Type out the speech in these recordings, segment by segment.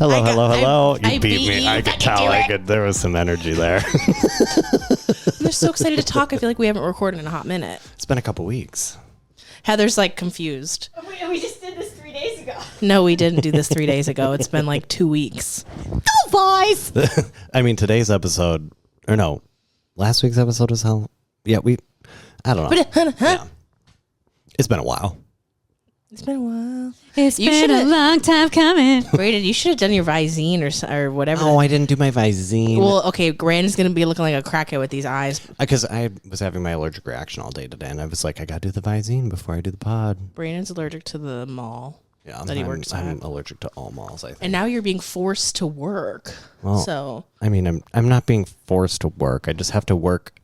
Hello. I You beat me. I could tell. There was some energy there. I'm just so excited to talk. I feel like we haven't recorded in a hot minute. It's been a couple weeks. Heather's like confused. We just did this 3 days ago. No, we didn't do this 3 days ago. It's been like 2 weeks. Go, boys! I mean, today's episode, or no, last week's episode was how? Yeah, I don't know. Yeah. It's been a while. It's been a while. It's been a long time coming. Brayden, you should have done your Visine or whatever. Oh, I didn't do my Visine. Well, okay, Brandon's going to be looking like a crackhead with these eyes. Because I was having my allergic reaction all day today, and I was like, I got to do the Visine before I do the pod. Brandon's allergic to the mall that he works at. I'm allergic to all malls, I think. And now you're being forced to work. Well, so I mean, I'm not being forced to work. I just have to work.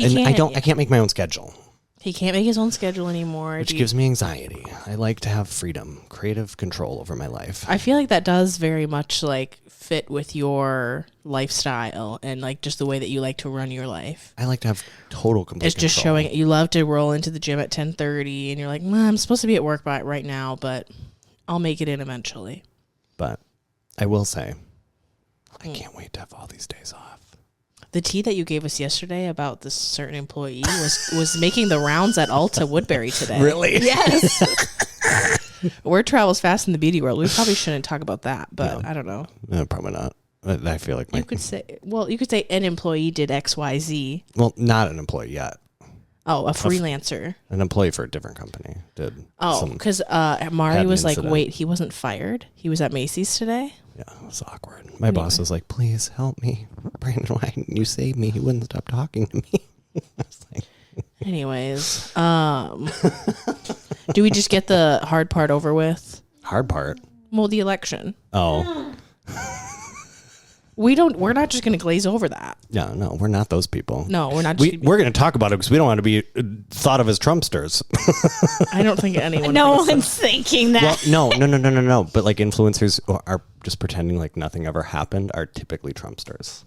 I can't make my own schedule. He can't make his own schedule anymore. Which gives me anxiety. I like to have freedom, creative control over my life. I feel like that does very much like fit with your lifestyle and like just the way that you like to run your life. I like to have total complete It's just control. showing you love to roll into the gym at 10:30 and you're like, I'm supposed to be at work right now, but I'll make it in eventually. But I will say, I can't wait to have all these days off. The tea that you gave us yesterday about this certain employee was making the rounds at Ulta Woodbury today. Really? Yes. Word travels fast in the beauty world. We probably shouldn't talk about that, but I don't know. No, probably not. I feel like you could say an employee did XYZ. Well, not an employee yet. Oh, a freelancer. An employee for a different company did. Oh, because Mari was like, incident. wait, he wasn't fired? He was at Macy's today? Yeah, it was awkward. My boss was like, please help me. Brandon, why didn't you save me? He wouldn't stop talking to me. I was like, anyways, do we just get the hard part over with? Hard part? Well, the election. Oh. We're not just going to glaze over that. No, we're not those people. No, we're not. We're going to talk about it because we don't want to be thought of as Trumpsters. I don't think anyone. No one's thinking that. Well, no. But like influencers who are just pretending like nothing ever happened are typically Trumpsters.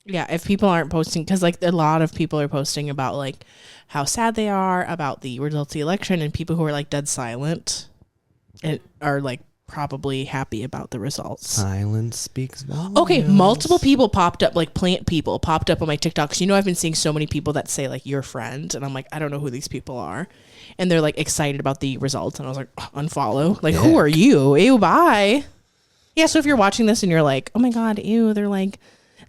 Yeah, if people aren't posting, because like a lot of people are posting about like how sad they are about the results of the election, and people who are like dead silent and are like probably happy about the results. Silence speaks volumes. Okay, multiple people popped up, like plant people popped up on my TikToks. You know, I've been seeing so many people that say like your friend, and I'm like, I don't know who these people are, and they're like excited about the results, and I was like, unfollow. Like, who are you? Ew, bye. Yeah, so if you're watching this and you're like, oh my god, ew, they're like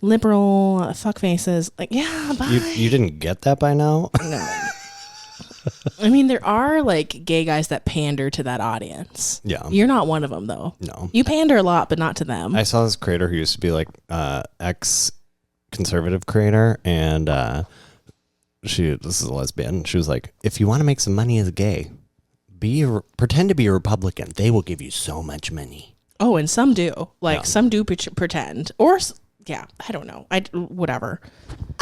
liberal fuck faces. Like, yeah, bye. You didn't get that by now? No. I mean, there are like gay guys that pander to that audience. Yeah. You're not one of them though. No. You pander a lot, but not to them. I saw this creator who used to be like ex-conservative creator, and this is a lesbian. She was like, if you want to make some money as a gay, pretend to be a Republican. They will give you so much money. Oh, and some do. Like, some do pretend. Or, yeah, I don't know. Whatever.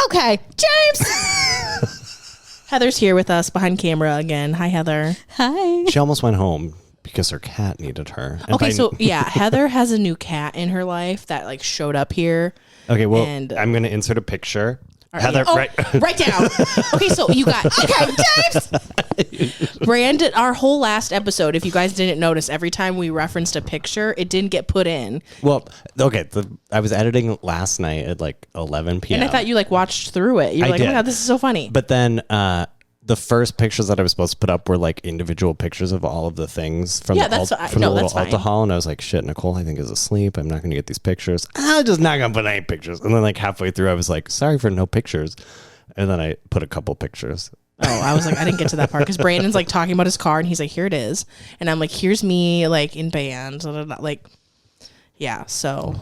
Okay, James. Heather's here with us behind camera again. Hi, Heather. Hi. She almost went home because her cat needed her. And Okay, so, yeah, Heather has a new cat in her life that, like, showed up here. Okay, well, and, I'm going to insert a picture. Right, Heather, yeah. Right down. Okay, so you got James. Brandon, our whole last episode, if you guys didn't notice, every time we referenced a picture, it didn't get put in. Well, okay, I was editing last night at like 11 p.m. And I thought you like watched through it. You're like, did. oh my god, this is so funny. But then the first pictures that I was supposed to put up were like individual pictures of all of the things from the little Ulta haul. And I was like, shit, Nicole, I think is asleep. I'm not going to get these pictures. I'm just not going to put any pictures. And then like halfway through, I was like, sorry for no pictures. And then I put a couple pictures. Oh, I was like, I didn't get to that part because Brandon's like talking about his car and he's like, here it is. And I'm like, here's me like in band. Like, yeah. So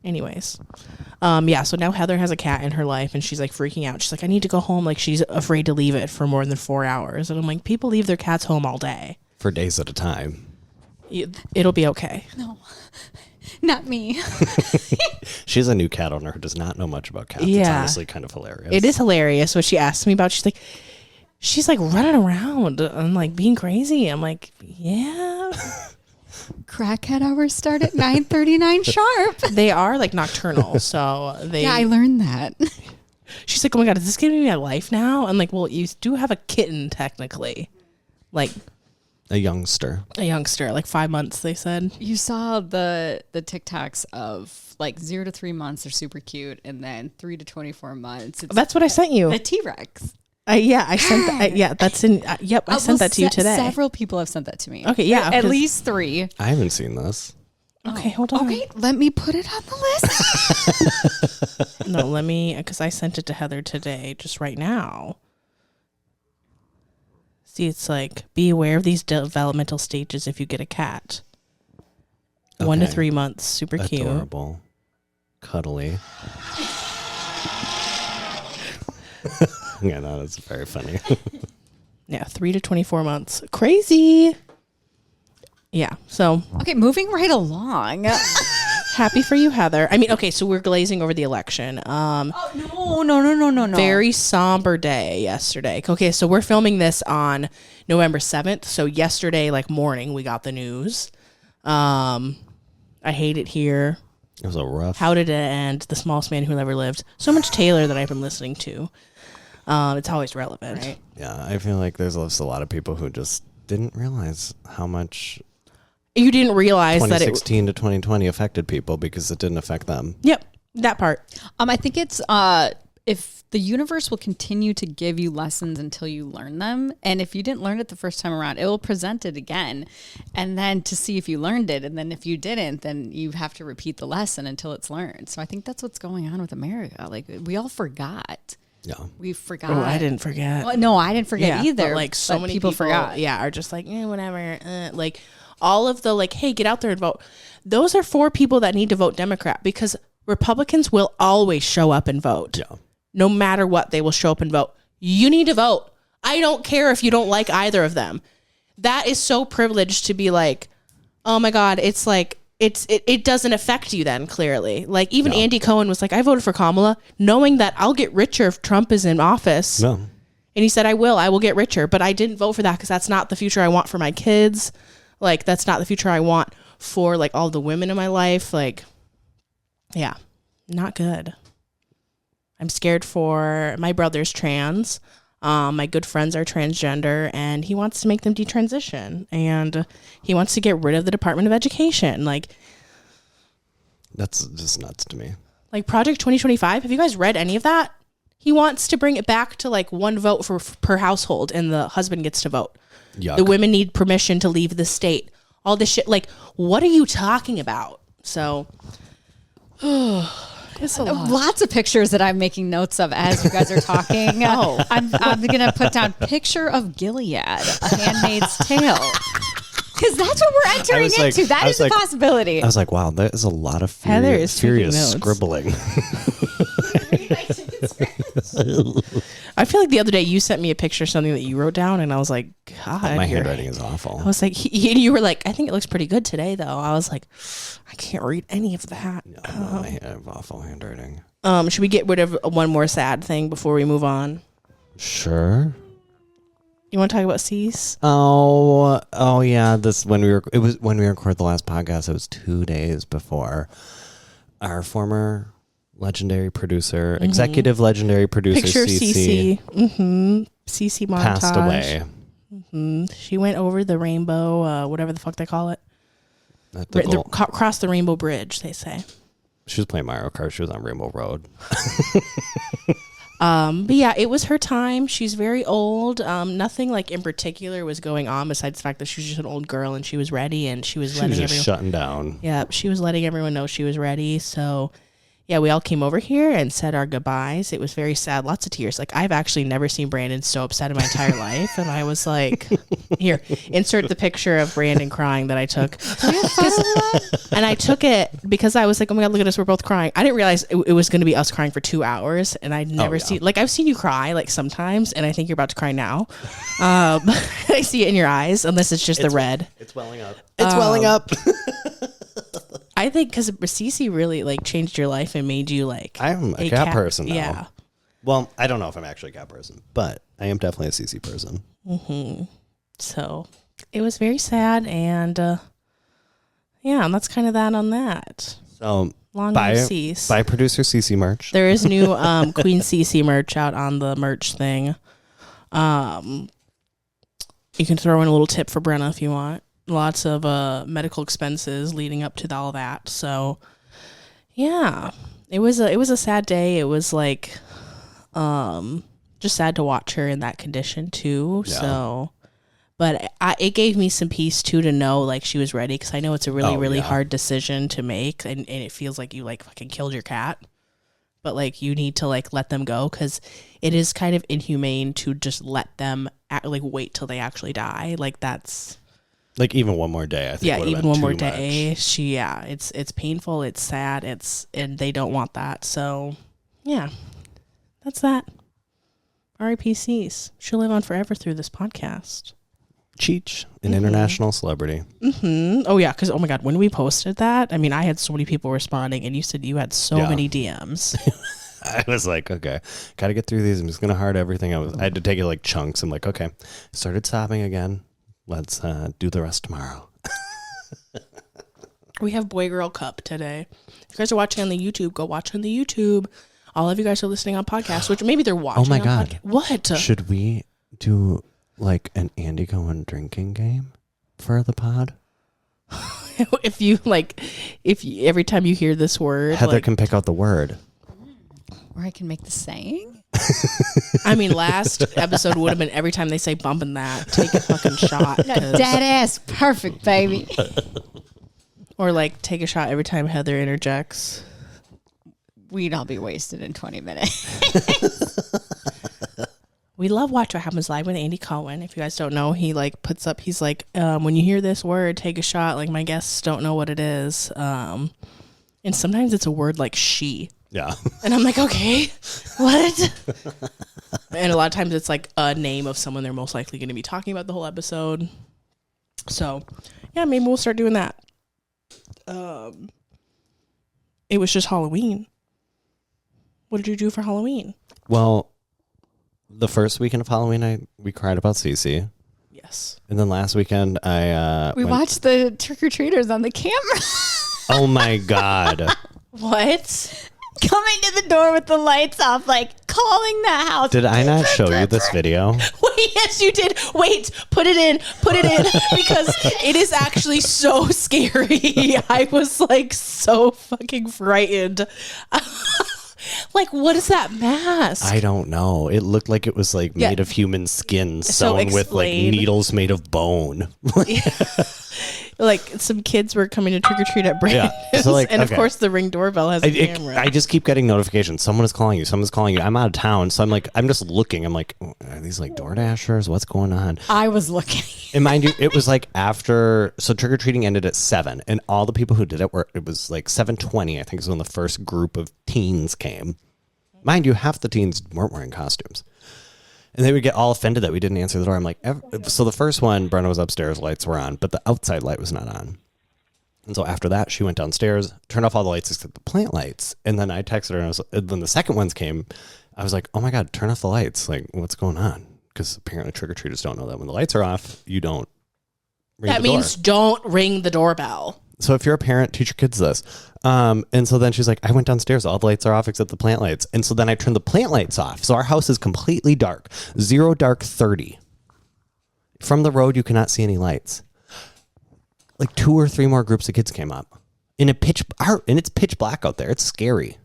anyways, yeah. So now Heather has a cat in her life and she's like freaking out. She's like, I need to go home. Like she's afraid to leave it for more than 4 hours. And I'm like, people leave their cats home all day. For days at a time. It'll be okay. No, not me. She's a new cat owner who does not know much about cats. Yeah. It's honestly kind of hilarious. It is hilarious what she asked me about. She's like running around and like being crazy. I'm like, yeah. Crackhead hours start at 9:39 sharp. They are like nocturnal, so they. Yeah, I learned that. She's like, oh my god, is this giving me my life now? I'm like, well, you do have a kitten technically, like. A youngster, like 5 months, they said. You saw the TikToks of like 0 to 3 months are super cute, and then 3 to 24 months. That's what I sent you. The T-Rex. I sent that. That's in. Yep, I sent that to you today. Several people have sent that to me. Okay, yeah, at least 3. I haven't seen this. Okay, hold on. Okay, let me put it on the list. No, let me, because I sent it to Heather today, just right now. See, it's like, be aware of these developmental stages if you get a cat. Okay. 1 to 3 months, super cute. Adorable. Cuddly. Yeah, no, that's very funny. Yeah, 3 to 24 months. Crazy. Yeah, so. Okay, moving right along. Happy for you, Heather. I mean, okay, so we're glazing over the election. No. Very somber day yesterday. Okay, so we're filming this on November 7th. So yesterday, like morning, we got the news. I hate it here. It was a rough. How did it end? The smallest man who ever lived. So much Taylor that I've been listening to. It's always relevant, right? Yeah, I feel like there's a lot of people who just didn't realize how much. You didn't realize that 2016 to 2020 affected people because it didn't affect them. Yep, that part. I think it's if the universe will continue to give you lessons until you learn them, and if you didn't learn it the first time around, it will present it again, and then to see if you learned it, and then if you didn't, then you have to repeat the lesson until it's learned. So I think that's what's going on with America. Like we all forgot. Yeah, we forgot. Oh, I didn't forget. Well, no, I didn't forget either. But like so many people forgot. Yeah, are just like whatever. Like. All of the like, hey, get out there and vote. Those are for people that need to vote Democrat because Republicans will always show up and vote. Yeah. No matter what, they will show up and vote. You need to vote. I don't care if you don't like either of them. That is so privileged to be like, oh my God, it's like, it doesn't affect you then, clearly. Like even Andy Cohen was like, I voted for Kamala knowing that I'll get richer if Trump is in office. No. And he said, I will get richer, but I didn't vote for that because that's not the future I want for my kids. Like, that's not the future I want for, like, all the women in my life. Like, yeah, not good. I'm scared for my brother's trans. My good friends are transgender, and he wants to make them detransition. And he wants to get rid of the Department of Education. Like, that's just nuts to me. Like, Project 2025, have you guys read any of that? He wants to bring it back to, like, 1 vote per household, and the husband gets to vote. Yuck. The women need permission to leave the state. All this shit. Like, what are you talking about? So, it's a lot. Lots of pictures that I'm making notes of as you guys are talking. I'm going to put down picture of Gilead, A Handmaid's Tale. Because that's what we're entering into. That is a possibility. I was like, wow, that is a lot of furious scribbling. I feel like the other day you sent me a picture of something that you wrote down, and I was like, God, my handwriting is awful. I was like, you were like, I think it looks pretty good today, though. I was like, I can't read any of that. No, I have awful handwriting. Should we get rid of one more sad thing before we move on? Sure. You want to talk about Cece? Oh yeah. When we recorded the last podcast, it was 2 days before our former legendary producer, executive legendary producer, Picture Cece. Cece montage. Passed away. She went over the rainbow, whatever the fuck they call it. Cross the rainbow bridge, they say. She was playing Mario Kart. She was on Rainbow Road. But yeah, it was her time. She's very old. Nothing like in particular was going on besides the fact that she was just an old girl and she was ready and she was letting everyone shutting down. Yeah, she was letting everyone know she was ready. So yeah, we all came over here and said our goodbyes. It was very sad. Lots of tears. Like, I've actually never seen Brandon so upset in my entire life. And I was like, here, insert the picture of Brandon crying that I took. And I took it because I was like, oh my God, look at us. We're both crying. I didn't realize it was going to be us crying for 2 hours. And I'd never seen, like, I've seen you cry like sometimes. And I think you're about to cry now. I see it in your eyes, unless it's just the red. It's welling up. It's welling up. I think because Cece really like changed your life and made you like. I'm a cat person now. Yeah. Well, I don't know if I'm actually a cat person, but I am definitely a Cece person. Mm-hmm. So it was very sad, and yeah, and that's kind of that on that. So long live Cece. Buy producer Cece merch. There is new Queen Cece merch out on the merch thing. You can throw in a little tip for Brenna if you want. Lots of medical expenses leading up to all that. So, yeah, it was a sad day. It was like, just sad to watch her in that condition too. Yeah. So, but it gave me some peace too to know like she was ready, because I know it's a really hard decision to make, and it feels like you like fucking killed your cat. But like you need to like let them go, because it is kind of inhumane to just let them wait till they actually die. Like that's like even one more day. I think even one more day. It's painful. It's sad. And they don't want that. So yeah, that's that. R.I.P. Cece. She'll live on forever through this podcast. Cheech, an international celebrity. Mm-hmm. Oh yeah, because oh my god, when we posted that, I mean, I had so many people responding, and you said you had so many DMs. I was like, okay, got to get through these. I'm just gonna heart everything. I had to take it like chunks. I'm like, okay, started sobbing again. Let's do the rest tomorrow. We have Boy Girl Cup today. If you guys are watching on the YouTube, go watch on the YouTube. All of you guys are listening on podcasts, which maybe they're watching. Oh my god, what should we do? Like an Andy Cohen drinking game for the pod? If every time you hear this word, Heather can pick out the word. Or I can make the saying. I mean, last episode would have been every time they say bumping that, take a fucking shot. No, dead ass perfect, baby. Or like take a shot every time Heather interjects. We'd all be wasted in 20 minutes. We love Watch What Happens Live with Andy Cohen. If you guys don't know, he like puts up, he's like, when you hear this word, take a shot. Like my guests don't know what it is. And sometimes it's a word like she. Yeah. And I'm like, okay, what? And a lot of times it's like a name of someone they're most likely going to be talking about the whole episode. So yeah, maybe we'll start doing that. It was just Halloween. What did you do for Halloween? Well, the first weekend of Halloween, we cried about Cece. Yes. And then last weekend, we watched the trick-or-treaters on the camera. Oh, my God. What? Coming to the door with the lights off, like calling the house. Did I not show you this video? Wait, yes, you did. Wait, put it in, because it is actually so scary. I was like so fucking frightened. Like, what is that mask? I don't know. It looked like it was like made of human skin sewn with like needles made of bone. Like some kids were coming to trick or treat at Brandon's, so like, and of course the Ring doorbell has a camera. I just keep getting notifications. Someone is calling you. Someone's calling you. I'm out of town, so I'm just looking. I'm like, are these like Door Dashers? What's going on? I was looking. And mind you, it was like after, so trick or treating ended at 7, and all the people who did it was like 7:20. I think is when the first group of teens came. Mind you, half the teens weren't wearing costumes. And they would get all offended that we didn't answer the door. I'm like, so the first one, Brenna was upstairs, lights were on, but the outside light was not on. And so after that, she went downstairs, turned off all the lights except the plant lights. And then I texted her, and then the second ones came. I was like, oh my God, turn off the lights. Like, what's going on? Because apparently trick-or-treaters don't know that when the lights are off, you don't ring the door. That means don't ring the doorbell. So if you're a parent, teach your kids this. And so then she's like, I went downstairs. All the lights are off except the plant lights. And so then I turned the plant lights off. So our house is completely dark. 0 dark 30. From the road, you cannot see any lights. Like 2 or 3 more groups of kids came up. And it's pitch black out there. It's scary.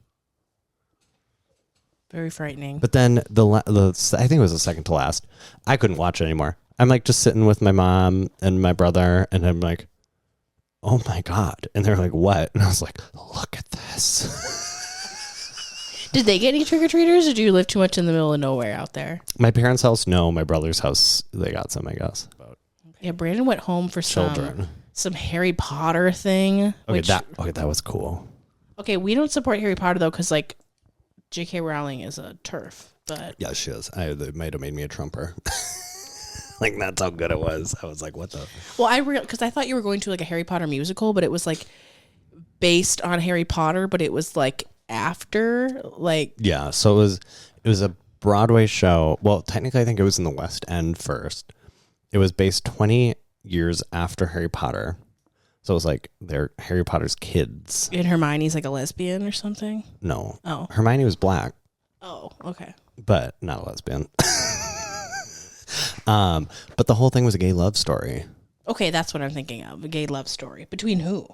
Very frightening. But then I think it was the second to last. I couldn't watch it anymore. I'm like just sitting with my mom and my brother. And I'm like, oh my God. And they're like, what? And I was like, look at this. Did they get any trick-or-treaters, or do you live too much in the middle of nowhere out there? My parents' house, no. My brother's house, they got some, I guess. Yeah, Brandon went home for some Harry Potter thing. That was cool. Okay, we don't support Harry Potter, though, because, like, J.K. Rowling is a TERF. But yeah, she is. They might have made me a Trumper. Like, that's how good it was. I was like, what the? Well, because I thought you were going to like a Harry Potter musical, but it was like based on Harry Potter, but it was like after, like. Yeah, so it was a Broadway show. Well, technically, I think it was in the West End first. It was based 20 years after Harry Potter. So it was like they're Harry Potter's kids. And Hermione's like a lesbian or something? No. Oh. Hermione was black. Oh, okay. But not a lesbian. But the whole thing was a gay love story. Okay, that's what I'm thinking of. A gay love story. Between who?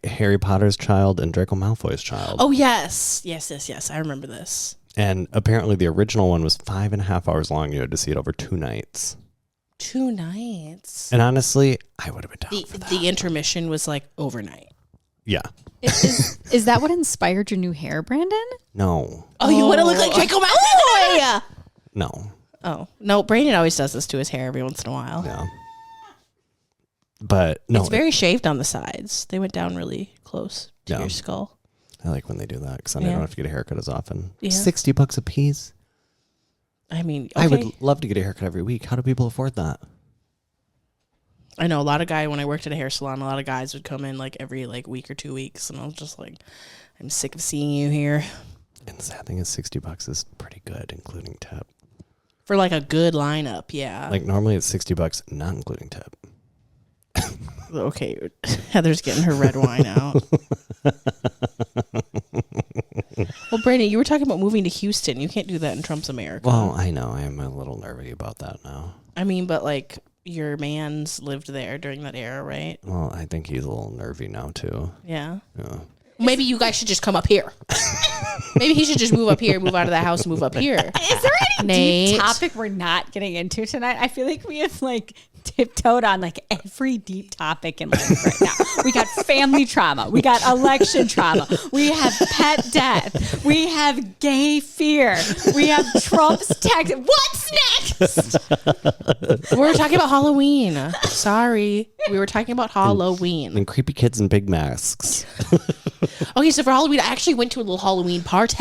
Harry Potter's child and Draco Malfoy's child. Oh, yes. Yes. I remember this. And apparently the original one was 5.5 hours long. You had to see it over 2 nights. 2 nights? And honestly, I would have been down for that. The intermission was like overnight. Yeah. Is that what inspired your new hair, Brandon? No. Oh, you want to look like Draco Malfoy? No. Oh, no. Brandon always does this to his hair every once in a while. Yeah. But no. It's very shaved on the sides. They went down really close to your skull. I like when they do that because then I don't have to get a haircut as often. Yeah. $60 a piece. I mean, okay. I would love to get a haircut every week. How do people afford that? I know a lot of guys, when I worked at a hair salon, a lot of guys would come in like every like week or 2 weeks. And I was just like, I'm sick of seeing you here. And the sad thing is $60 is pretty good, including tip. For like a good lineup, yeah. Like normally it's $60, not including tip. Okay, Heather's getting her red wine out. Well, Brandon, you were talking about moving to Houston. You can't do that in Trump's America. Well, I know. I am a little nervy about that now. I mean, but like your man's lived there during that era, right? Well, I think he's a little nervy now too. Yeah. Yeah. Maybe you guys should just come up here. Maybe he should just move up here, move out of the house, move up here. Is there any deep topic we're not getting into tonight? I feel like we have like tiptoed on like every deep topic in life right now. We got family trauma. We got election trauma. We have pet death. We have gay fear. We have Trump's tax. What's next? We were talking about Halloween. Sorry. We were talking about Halloween. And creepy kids in big masks. Okay, so for Halloween, I actually went to a little Halloween party.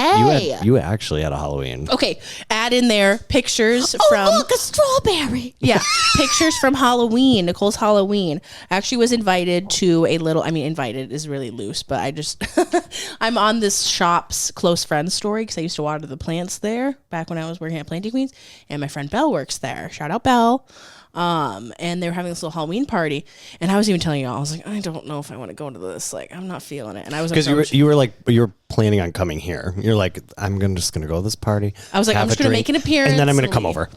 You actually had a Halloween. Okay, add in there pictures from... look, a strawberry. Yeah, pictures from Halloween, Nicole's Halloween. I actually was invited to a little... I mean, invited is really loose, but I just... I'm on this shop's close friends story because I used to water the plants there back when I was working at Planting Queens, and my friend Belle works there. Shout out Belle. And they were having this little Halloween party, and I was even telling y'all, I was like, I don't know if I want to go to this. Like, I'm not feeling it. And I was because you were planning on coming here. You're like, just gonna go to this party. I was like, I'm just gonna make an appearance, and then I'm gonna come over.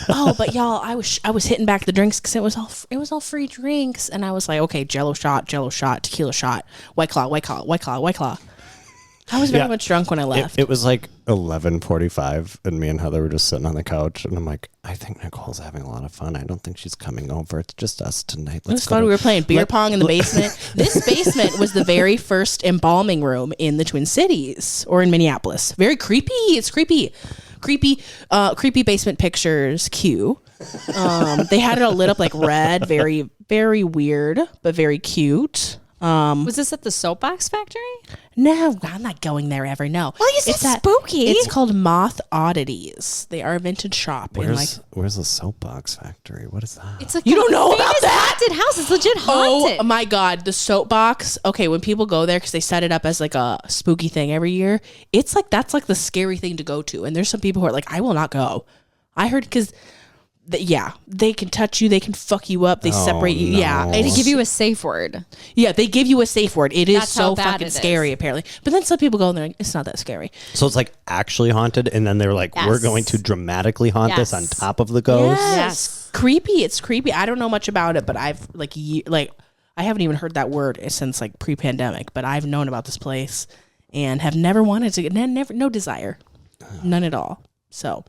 Oh, but y'all, I was hitting back the drinks because it was all free drinks, and I was like, okay, Jello shot, tequila shot, White Claw. I was very much drunk when I left. It was like 11:45, and me and Heather were just sitting on the couch, and I'm like, I think Nicole's having a lot of fun. I don't think she's coming over. It's just us tonight. It was fun. We were playing beer pong in the basement. This basement was the very first embalming room in the Twin Cities or in Minneapolis. Very creepy. It's creepy. Creepy basement pictures. Cue. They had it all lit up like red. Very, very weird, but very cute. Was this at the Soapbox Factory? No, I'm not going there ever. No. Well, you said spooky. It's called Moth Oddities. They are a vintage shop. Where's the Soapbox Factory? What is that? It's like you don't know about that haunted house. It's legit haunted. Oh my god, the Soapbox. Okay, when people go there because they set it up as like a spooky thing every year, it's like that's like the scary thing to go to. And there's some people who are like, I will not go. I heard because. They can touch you. They can fuck you up. They separate you. No. Yeah. And they give you a safe word. Yeah, they give you a safe word. It is That's so fucking scary, apparently. But then some people go in there and it's not that scary. So it's like actually haunted, and then they're like, we're going to dramatically haunt this on top of the ghost. Yes. Creepy. It's creepy. I don't know much about it, but I've I haven't even heard that word since like pre-pandemic, but I've known about this place and have never wanted to, no desire. None at all. So...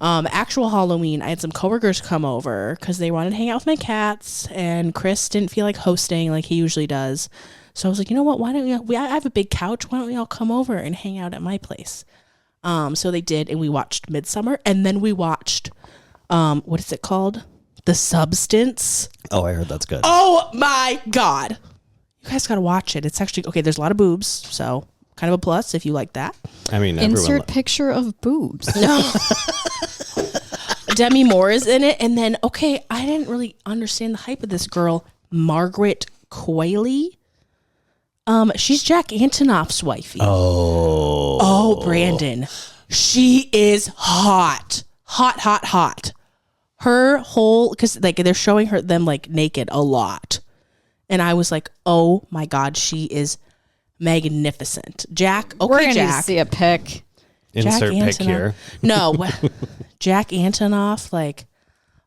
actual Halloween, I had some coworkers come over because they wanted to hang out with my cats, and Chris didn't feel like hosting like he usually does. So I was like, you know what? Why don't I have a big couch. Why don't we all come over and hang out at my place? So they did, and we watched Midsummer, and then we watched, what is it called? The Substance. Oh, I heard that's good. Oh my God. You guys got to watch it. It's actually, okay, there's a lot of boobs, so kind of a plus if you like that. I mean, insert picture of boobs. No. Demi Moore is in it. And then, okay, I didn't really understand the hype of this girl, Margaret Qualley. She's Jack Antonoff's wifey. Oh, Brandon. She is hot. Hot. Her whole, because like they're showing them like naked a lot. And I was like, oh my God, she is magnificent. Jack, okay, We're gonna Jack. see a pic. Insert pick here. No, Jack Antonoff, like,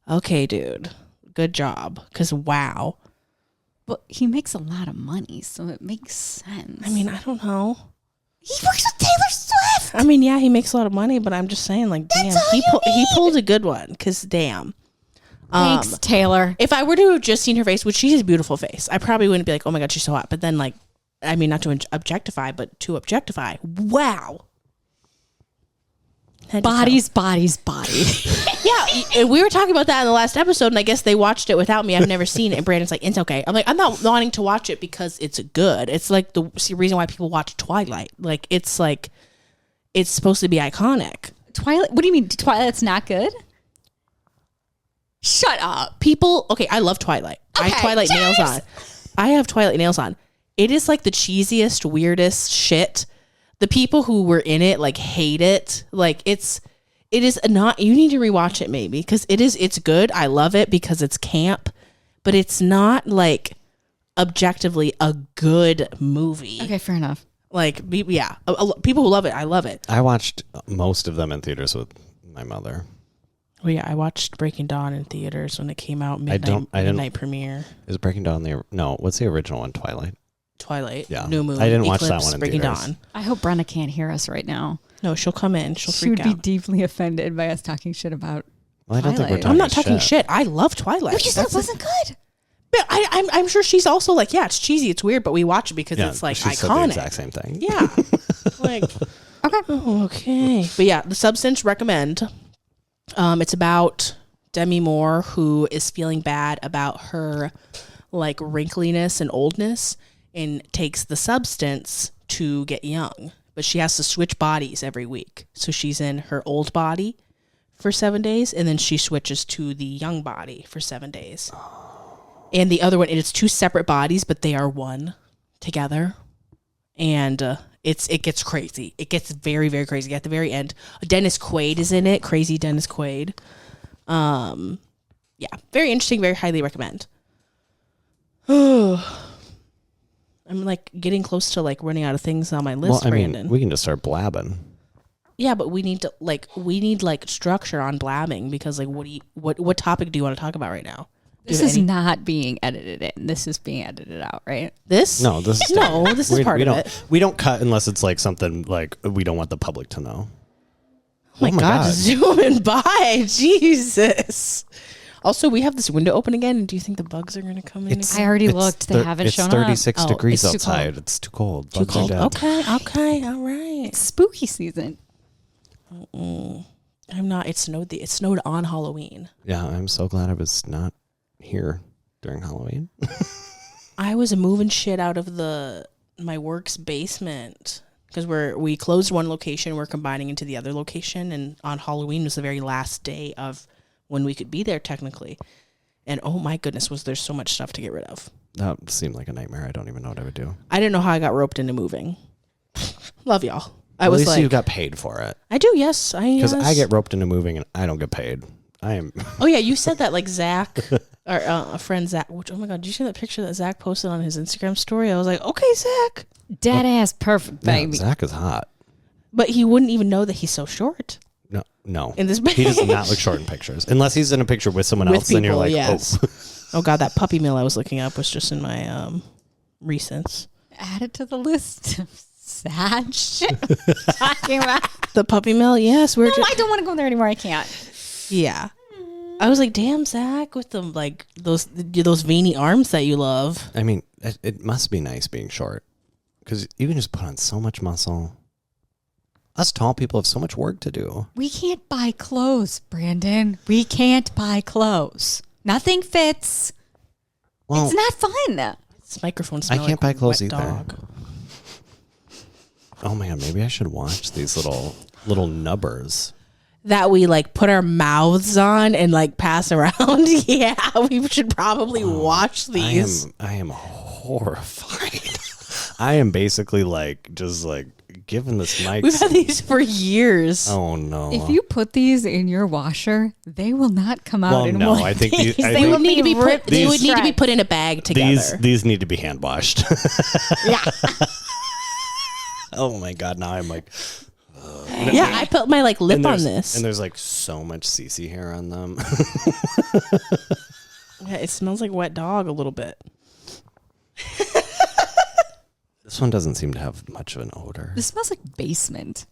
okay, dude, good job. Because wow. Well, he makes a lot of money, so it makes sense. I mean, I don't know. He works with Taylor Swift. I mean, yeah, he makes a lot of money, but I'm just saying, like, damn, he pulled a good one. Because damn. Thanks, Taylor. If I were to have just seen her face, which she has a beautiful face, I probably wouldn't be like, oh my God, she's so hot. But then, like, I mean, not to objectify, but to objectify. Wow. Bodies. Yeah, we were talking about that in the last episode, and I guess they watched it without me. I've never seen it, and Brandon's like, it's okay. I'm like, I'm not wanting to watch it because it's good. It's like the reason why people watch Twilight. Like, it's supposed to be iconic. Twilight? What do you mean? Twilight's not good? Shut up. People, okay, I love Twilight. Okay, I have Twilight nails on. I have Twilight nails on. It is like the cheesiest, weirdest shit. The people who were in it like hate it. Like it is not. You need to rewatch it maybe because it's good. I love it because it's camp, but it's not like objectively a good movie. Okay, fair enough. Like yeah, people who love it, I love it. I watched most of them in theaters with my mother. Oh yeah, I watched Breaking Dawn in theaters when it came out. Midnight premiere. Is Breaking Dawn what's the original one? Twilight. Yeah. New Moon. I didn't Eclipse, watch that one in Breaking theaters. Dawn. I hope Brenna can't hear us right now. No, she'll come in. She'll She freak would be out. deeply offended by us talking shit about Well, I don't think we're Twilight. talking I'm not talking shit. I love Twilight. No, you said it wasn't good. But I'm sure she's also like, yeah, it's cheesy, it's weird, but we watch it because it's like she iconic. said the exact same thing. Yeah. Like, okay. But yeah, The Substance, recommend. It's about Demi Moore, who is feeling bad about her like wrinkliness and oldness and takes the substance to get young. But she has to switch bodies every week. So she's in her old body for 7 days, and then she switches to the young body for 7 days. And the other one, it's two separate bodies, but they are one together. And it gets crazy. It gets very, very crazy. At the very end, Dennis Quaid is in it. Crazy Dennis Quaid. Yeah, very interesting. Very highly recommend. I'm like getting close to like running out of things on my list, Brandon. We can just start blabbing. Yeah, but we need structure on blabbing because like what topic do you want to talk about right now? This is not being edited in. This is being edited out, right? This? No, this is this is part of it. We don't cut unless it's like something like we don't want the public to know. Oh my God, zooming by. Jesus. Also, we have this window open again. And do you think the bugs are going to come in again? I already looked. They haven't shown up. It's 36 degrees outside. It's too cold. Too cold. Okay. All right. It's spooky season. I'm not. It snowed on Halloween. Yeah, I'm so glad I was not here during Halloween. I was moving shit out of my work's basement because we closed one location. We're combining into the other location, and on Halloween was the very last day of when we could be there technically. And oh my goodness, was there so much stuff to get rid of. That seemed like a nightmare. I don't even know what I would do. I didn't know how I got roped into moving. Love y'all. At least you got paid for it. I do, yes. Because I get roped into moving and I don't get paid. I am. Oh yeah, you said that like Zach, or a friend Zach. Which, oh my God, did you see that picture that Zach posted on his Instagram story? I was like, okay, Zach. Dead ass perfect, baby. Yeah, Zach is hot. But he wouldn't even know that he's so short. No. In this he does not look short in pictures. Unless he's in a picture with someone else, people, then you're like, yes. oh. Oh God, that puppy mill I was looking up was just in my recents. Add it to the list of sad shit. Talking about the puppy mill, yes. I don't want to go there anymore. I can't. Yeah. I was like, damn, Zach, with them like those veiny arms that you love. I mean, it must be nice being short because you can just put on so much muscle. Us tall people have so much work to do. We can't buy clothes, Brandon. We can't buy clothes. Nothing fits. Well, it's not fun. This microphone smells I can't like buy clothes wet either. Dog. Oh my God, maybe I should watch these little nubbers. That we like put our mouths on and like pass around. Yeah, we should probably watch these. I am horrified. I am basically like just like giving this mic. We've had these for years. Oh no! If you put these in your washer, they will not come out in one. I think these, they would need to be put. They would need to be put in a bag together. These need to be hand washed. Yeah. Oh my God! Now I'm like, Yeah, I put my like lip on this. And there's like so much Cece hair on them. Yeah, it smells like wet dog a little bit. This one doesn't seem to have much of an odor. This smells like basement.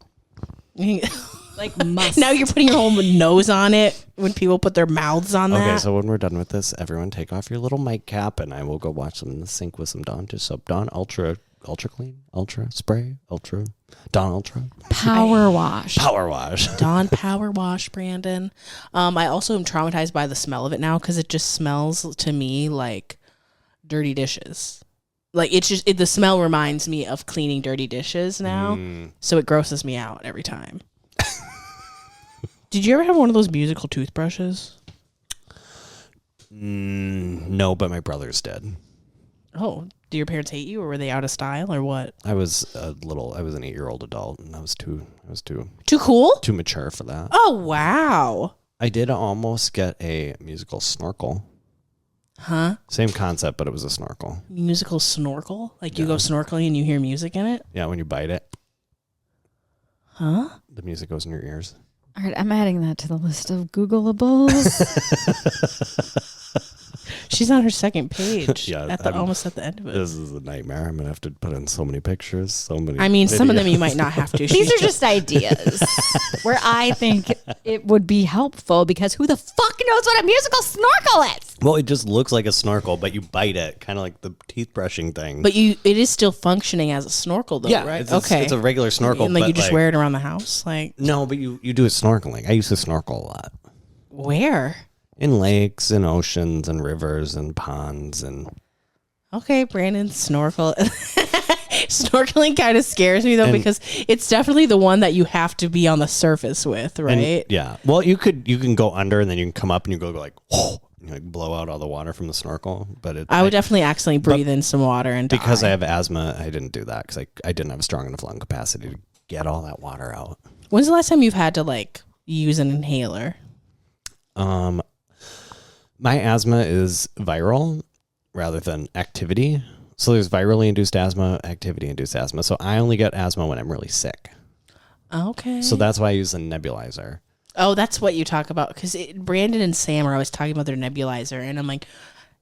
Like must. Now you're putting your whole nose on it when people put their mouths on that. Okay, so when we're done with this, everyone take off your little mic cap and I will go watch them in the sink with some Dawn to Soap. Dawn Ultra Clean, Ultra Spray, Ultra, Dawn Ultra. Power wash. Dawn Power Wash, Brandon. I also am traumatized by the smell of it now because it just smells to me like dirty dishes. Like the smell reminds me of cleaning dirty dishes now. So it grosses me out every time. Did you ever have one of those musical toothbrushes? No, but my brothers did. Oh, do your parents hate you, or were they out of style, or what? I was an 8-year-old adult, and I was too cool, too mature for that. Oh wow! I did almost get a musical snorkel. Huh? Same concept, but it was a snorkel. Musical snorkel? Like you go snorkeling and you hear music in it? Yeah, when you bite it. Huh? The music goes in your ears. All right, I'm adding that to the list of Googleables. She's on her second page. Yeah, almost at the end of it. This is a nightmare. I'm gonna have to put in so many pictures, so many. I mean, some of them you might not have to. These are just ideas where I think it would be helpful because who the fuck knows what a musical snorkel is? Well, it just looks like a snorkel, but you bite it, kind of like the teeth brushing thing. But it is still functioning as a snorkel, though, right? It's a regular snorkel. And you just wear it around the house, like. No, but you do it snorkeling. I used to snorkel a lot. Where? In lakes and oceans and rivers and ponds and. Okay, Brandon, snorkel. Snorkeling kind of scares me though because it's definitely the one that you have to be on the surface with, right? Yeah. Well, you can go under and then you can come up and you go like, whoa, and you like blow out all the water from the snorkel. But I would definitely accidentally breathe in some water and die. Because I have asthma, I didn't do that because I didn't have a strong enough lung capacity to get all that water out. When's the last time you've had to like use an inhaler? My asthma is viral rather than activity. So there's virally induced asthma, activity induced asthma. So I only get asthma when I'm really sick. Okay. So that's why I use a nebulizer. Oh, that's what you talk about. Because Brandon and Sam are always talking about their nebulizer. And I'm like,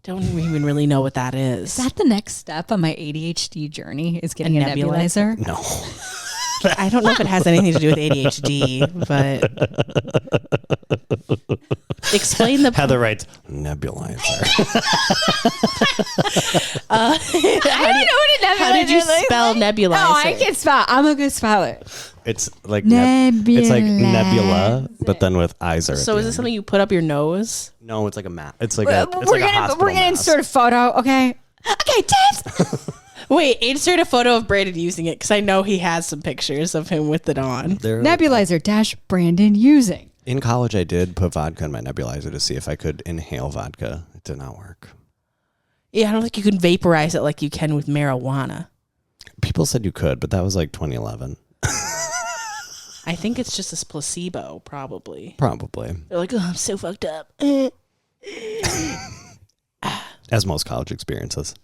don't even really know what that is. Is that the next step on my ADHD journey is getting a nebulizer? No. I don't know if it has anything to do with ADHD, but explain the Heather writes nebulizer. I don't know what a nebulizer is. How did you spell nebulizer? Oh, I can spell. I'm a good speller. It's like it's like nebula, but then with iser. So is this something you put up your nose? No, it's like a mat. It's like a hospital We're gonna insert a photo. Okay, Tips. Wait, insert a photo of Brandon using it because I know he has some pictures of him with it on. Nebulizer - Brandon using. In college, I did put vodka in my nebulizer to see if I could inhale vodka. It did not work. Yeah, I don't think you can vaporize it like you can with marijuana. People said you could, but that was like 2011. I think it's just a placebo, probably. Probably. They're like, oh, I'm so fucked up. As most college experiences.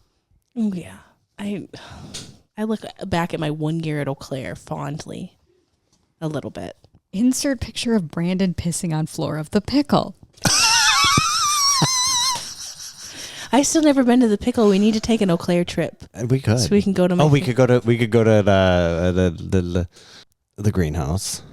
Yeah. I look back at my 1 year at Eau Claire fondly. A little bit. Insert picture of Brandon pissing on floor of the pickle. I still never been to the pickle. We need to take an Eau Claire trip. We could. So we can go to we could go to the greenhouse.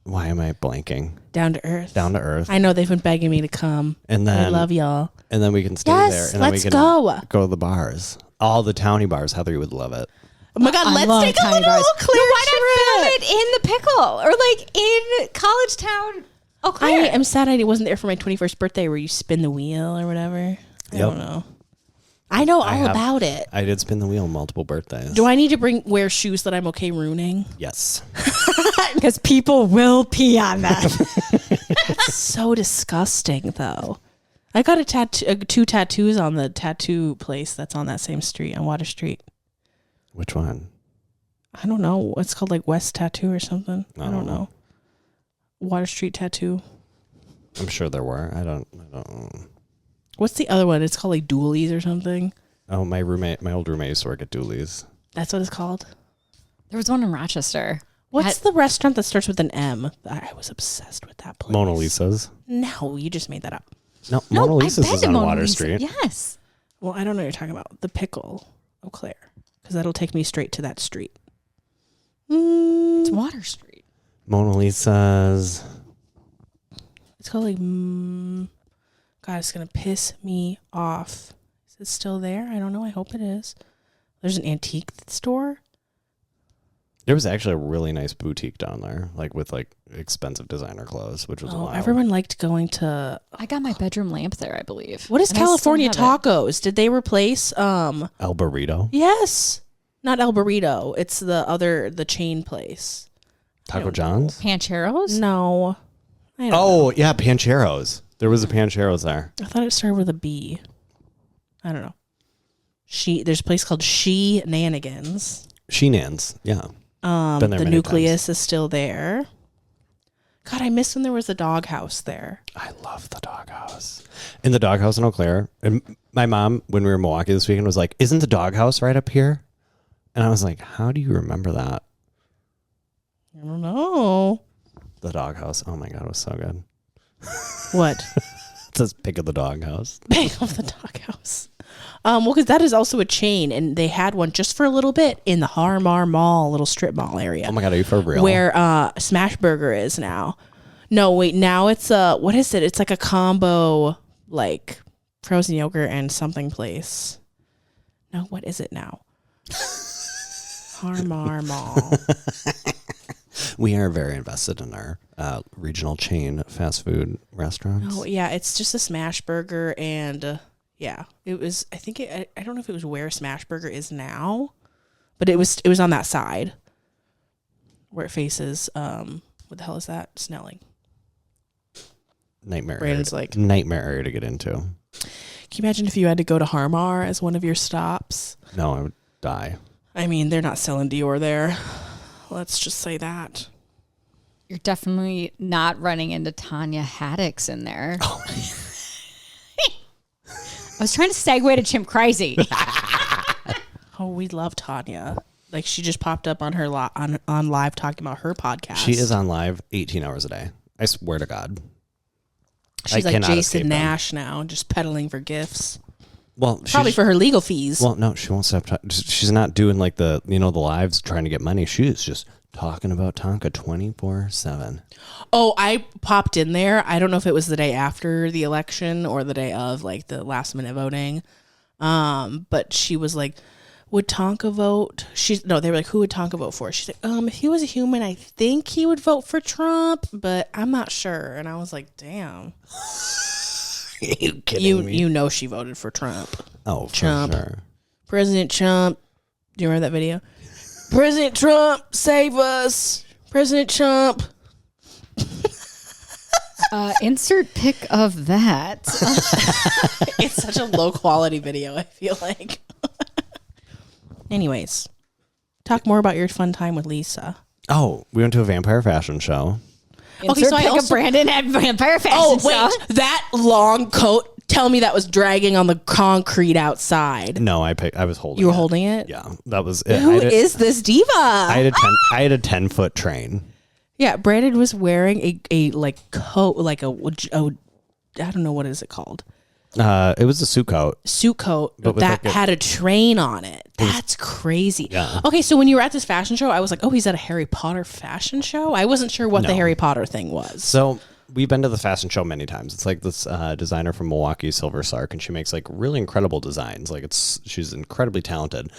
Why am I blanking? Down to Earth. Down to Earth. I know they've been begging me to come. And then I love y'all. And then we can stay there. And let's then we can go to the bars. All the towny bars. Heather, you would love it. Oh my God, let's take a little Eau Claire why not film it in the pickle or like in College Town, Eau Claire? I am sad I wasn't there for my 21st birthday where you spin the wheel or whatever. I don't know. I know all about it. I did spin the wheel multiple birthdays. Do I need to wear shoes that I'm okay ruining? Yes. Because people will pee on them. That's so disgusting, though. I got two tattoos on the tattoo place that's on that same street, on Water Street. Which one? I don't know. It's called like West Tattoo or something. I don't know. Water Street Tattoo. I'm sure there were. I don't. What's the other one? It's called like Dooley's or something. Oh, my old roommate used to work at Dooley's. That's what it's called? There was one in Rochester. What's the restaurant that starts with an M? I was obsessed with that place. Mona Lisa's. No, you just made that up. No, Mona Lisa's is on Water Street. Yes. Well, I don't know what you're talking about. The Pickle Eau Claire. Because that'll take me straight to that street. It's Water Street. Mona Lisa's. It's called like... God, it's going to piss me off. Is it still there? I don't know. I hope it is. There's an antique store. There was actually a really nice boutique down there, like with like expensive designer clothes, which was wild. Everyone liked going to... I got my bedroom lamp there, I believe. What is California Tacos? Did they replace... El Burrito? Yes. Not El Burrito. It's the chain place. Taco John's? Pancheros? No. I don't know. Yeah, Pancheros. There was a Pancheros there. I thought it started with a B. I don't know. There's a place called She-Nanigans. She-Nans, yeah. The nucleus is still there. God, I missed when there was a doghouse there. I love the doghouse. In the doghouse in Eau Claire, and my mom, when we were in Milwaukee this weekend, was like, "Isn't the doghouse right up here?" And I was like, "How do you remember that?" I don't know. The doghouse. Oh my God, it was so good. What? It says "Pick of the Doghouse." Pick of the Doghouse. Well, because that is also a chain, and they had one just for a little bit in the Harmar Mall, little strip mall area. Oh my God, are you for real? Where Smash Burger is now. No, wait, now it's what is it? It's like a combo, like frozen yogurt and something place. No, what is it now? Harmar Mall. We are very invested in our regional chain fast food restaurants. Oh yeah, it's just a Smash Burger and yeah, it was. I think I don't know if it was where Smash Burger is now, but it was on that side where it faces. What the hell is that? Snelling. Nightmare. Brandon's area, nightmare area to get into. Can you imagine if you had to go to Harmar as one of your stops? No, I would die. I mean, they're not selling Dior there. Let's just say that. You're definitely not running into Tanya Haddix in there. Oh. I was trying to segue to Chimp Crazy. Oh, we love Tanya. Like, she just popped up on her on live talking about her podcast. She is on live 18 hours a day. I swear to God. She's like Jason Nash now, just peddling for gifts. Well, probably for her legal fees. Well, no, she won't stop. She's not doing like the lives trying to get money. She is just talking about Tonka 24/7. Oh, I popped in there. I don't know if it was the day after the election or the day of, like, the last minute voting. But she was like, would Tonka vote? They were like, who would Tonka vote for? She's like, if he was a human, I think he would vote for Trump, but I'm not sure. And I was like, damn. Are you kidding me? You know she voted for Trump. Oh, for Trump. Sure. President Trump. Do you remember that video? President Trump, save us. President Trump. Insert pic of that. It's such a low quality video, I feel like. Anyways, talk more about your fun time with Lisa. Oh, we went to a vampire fashion show. Okay, so pic of Brandon at vampire fashion show. Oh, wait, that long coat. Tell me that was dragging on the concrete outside. No, I was holding it. You were holding it? Yeah, that was it. Who is this diva? I had a 10-foot train. Yeah, Brandon was wearing a like coat, like a I don't know, what is it called? It was a suit coat. Suit coat that had a train on it. That's crazy. Yeah. Okay, so when you were at this fashion show, I was like, oh, he's at a Harry Potter fashion show? I wasn't sure what the Harry Potter thing was. So we've been to the fashion show many times. It's like this designer from Milwaukee, Silver Sark, and she makes like really incredible designs. Like she's incredibly talented.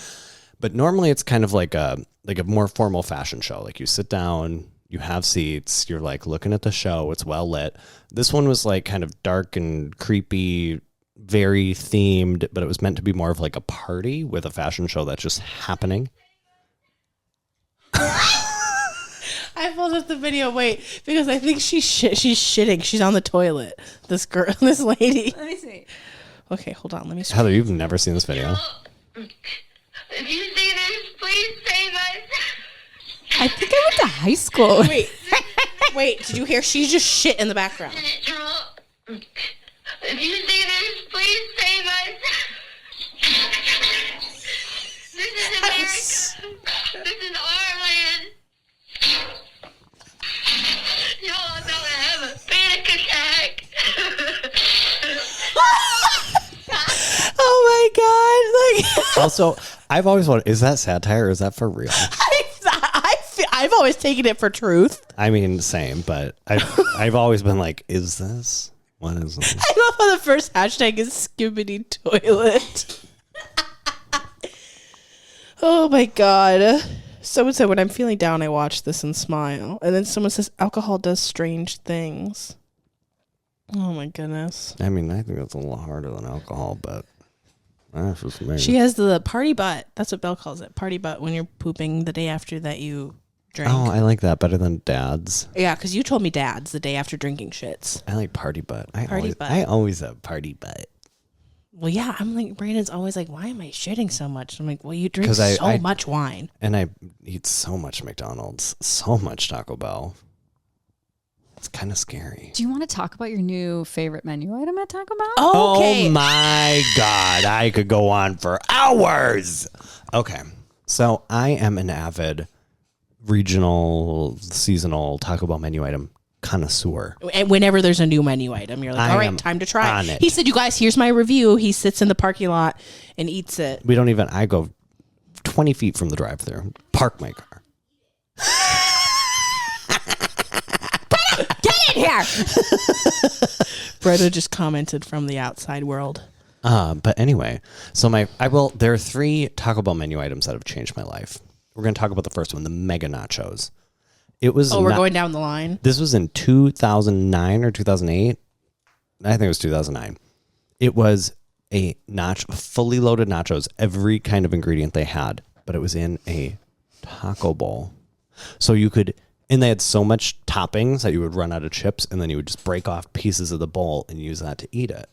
But normally it's kind of like a more formal fashion show. Like you sit down, you have seats, you're like looking at the show, it's well lit. This one was like kind of dark and creepy, very themed, but it was meant to be more of like a party with a fashion show that's just happening. I pulled up the video, because I think she's shitting. She's on the toilet. This girl, this lady. Let me see. Okay, hold on. Let me see. Heather, you've never seen this video. If you see this, please save us. I think I went to high school. Wait, did you hear? She's just shit in the background. If you see this, please save us. This is America. This is our land. Also, I've always wondered, is that satire or is that for real? I've always taken it for truth. I mean, same, but I've always been like, is this? What is this? I love how the first hashtag is skibbity toilet. Oh my God. Someone said, when I'm feeling down, I watch this and smile. And then someone says, alcohol does strange things. Oh my goodness. I mean, I think that's a little harder than alcohol, but that's just me. She has the party butt. That's what Belle calls it. Party butt when you're pooping the day after that you drink. Oh, I like that better than dad's. Yeah, because you told me dad's the day after drinking shits. I like party butt. Party butt. I always have party butt. Well, yeah, I'm like, Brandon's always like, why am I shitting so much? I'm like, well, you drink so much wine. And I eat so much McDonald's, so much Taco Bell. It's kind of scary. Do you want to talk about your new favorite menu item at Taco Bell? Okay. Oh my God. I could go on for hours. Okay. So I am an avid regional, seasonal Taco Bell menu item connoisseur. And whenever there's a new menu item, you're like, all right, time to try it. He said, you guys, here's my review. He sits in the parking lot and eats it. I go 20 feet from the drive-thru, park my car. Get in here! Brenda just commented from the outside world. But anyway, so there are 3 Taco Bell menu items that have changed my life. We're going to talk about the first one, the mega nachos. It was. We're going down the line. This was in 2009 or 2008. I think it was 2009. It was a fully loaded nachos, every kind of ingredient they had, but it was in a taco bowl. So you could, and they had so much toppings that you would run out of chips, and then you would just break off pieces of the bowl and use that to eat it.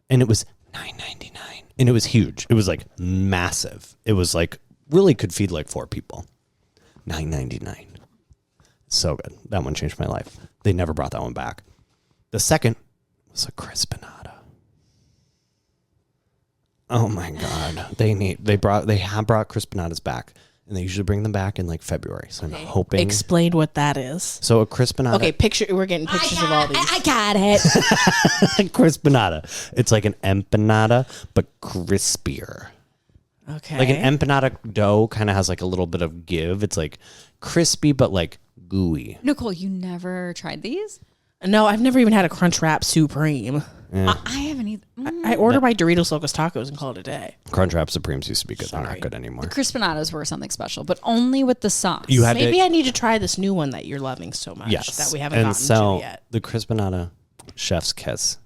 And it was $9.99, and it was huge. It was like massive. It was like really could feed like 4 people. $9.99. So good. That one changed my life. They never brought that one back. The second was a crispinata. Oh my God. They have brought crispinatas back, and they usually bring them back in like February. So I'm hoping. Explain what that is. So a crispinata. Okay, we're getting pictures of all these. I got it. Crispinata. It's like an empanada, but crispier. Okay. Like an empanada dough kind of has like a little bit of give. It's like crispy, but like gooey. Nicole, you never tried these? No, I've never even had a Crunchwrap Supreme. Yeah. I haven't either. I order my Doritos Locos Tacos and call it a day. Crunchwrap Supremes used to be good. They're not good anymore. The crispinatas were something special, but only with the sauce. Maybe I need to try this new one that you're loving so much that we haven't gotten to yet. The crispinata, chef's kiss.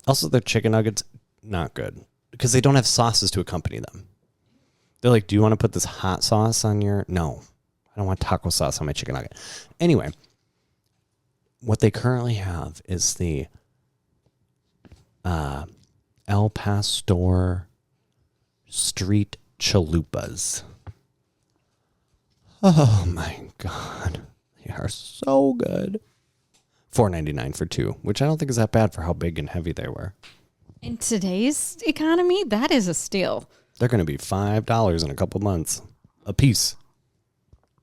Also, their chicken nuggets, not good because they don't have sauces to accompany them. They're like, do you want to put this hot sauce on your... No, I don't want taco sauce on my chicken nugget. Anyway, what they currently have is the El Pastor Street Chalupas. Oh my God. They are so good. $4.99 for 2, which I don't think is that bad for how big and heavy they were. In today's economy, that is a steal. They're going to be $5 in a couple months a piece.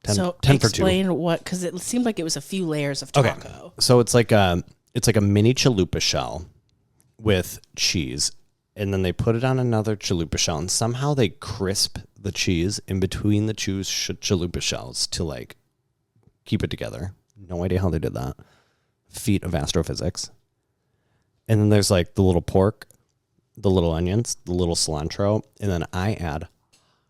10 for 2. Explain what, because it seemed like it was a few layers of taco. Okay. So it's like a mini chalupa shell with cheese, and then they put it on another chalupa shell, and somehow they crisp the cheese in between the chalupa shells to like keep it together. No idea how they did that. Feat of astrophysics. And then there's like the little pork, the little onions, the little cilantro, and then I add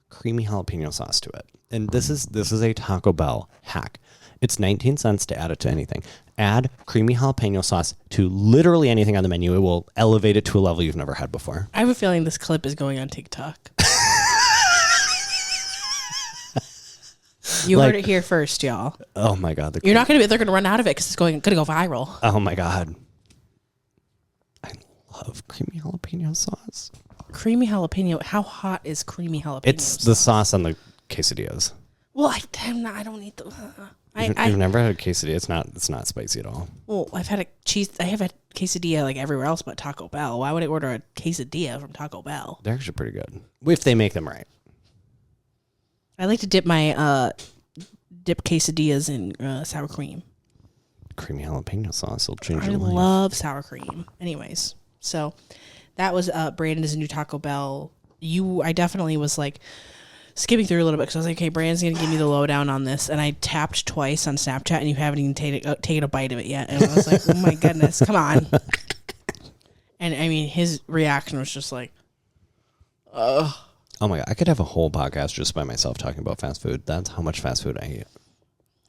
creamy jalapeno sauce to it. And this is a Taco Bell hack. It's 19 cents to add it to anything. Add creamy jalapeno sauce to literally anything on the menu. It will elevate it to a level you've never had before. I have a feeling this clip is going on TikTok. You heard it here first, y'all. Oh my God. They're going to run out of it because it's going to go viral. Oh my God. I love creamy jalapeno sauce. Creamy jalapeno. How hot is creamy jalapeno It's sauce? the sauce on the quesadillas. Well, I don't need the... You've never had a quesadilla? It's not spicy at all. Well, I have had quesadilla like everywhere else but Taco Bell. Why would I order a quesadilla from Taco Bell? They're actually pretty good. If they make them right. I like to dip my quesadillas in sour cream. Creamy jalapeno sauce will change your I life. love sour cream. Anyways, so that was Brandon's new Taco Bell I definitely was like skipping through a little bit because I was like, okay, Brandon's going to give me the lowdown on this. And I tapped twice on Snapchat and you haven't even taken a bite of it yet. And I was like, oh my goodness, come on. And I mean, his reaction was just like, ugh. Oh my God, I could have a whole podcast just by myself talking about fast food. That's how much fast food I eat.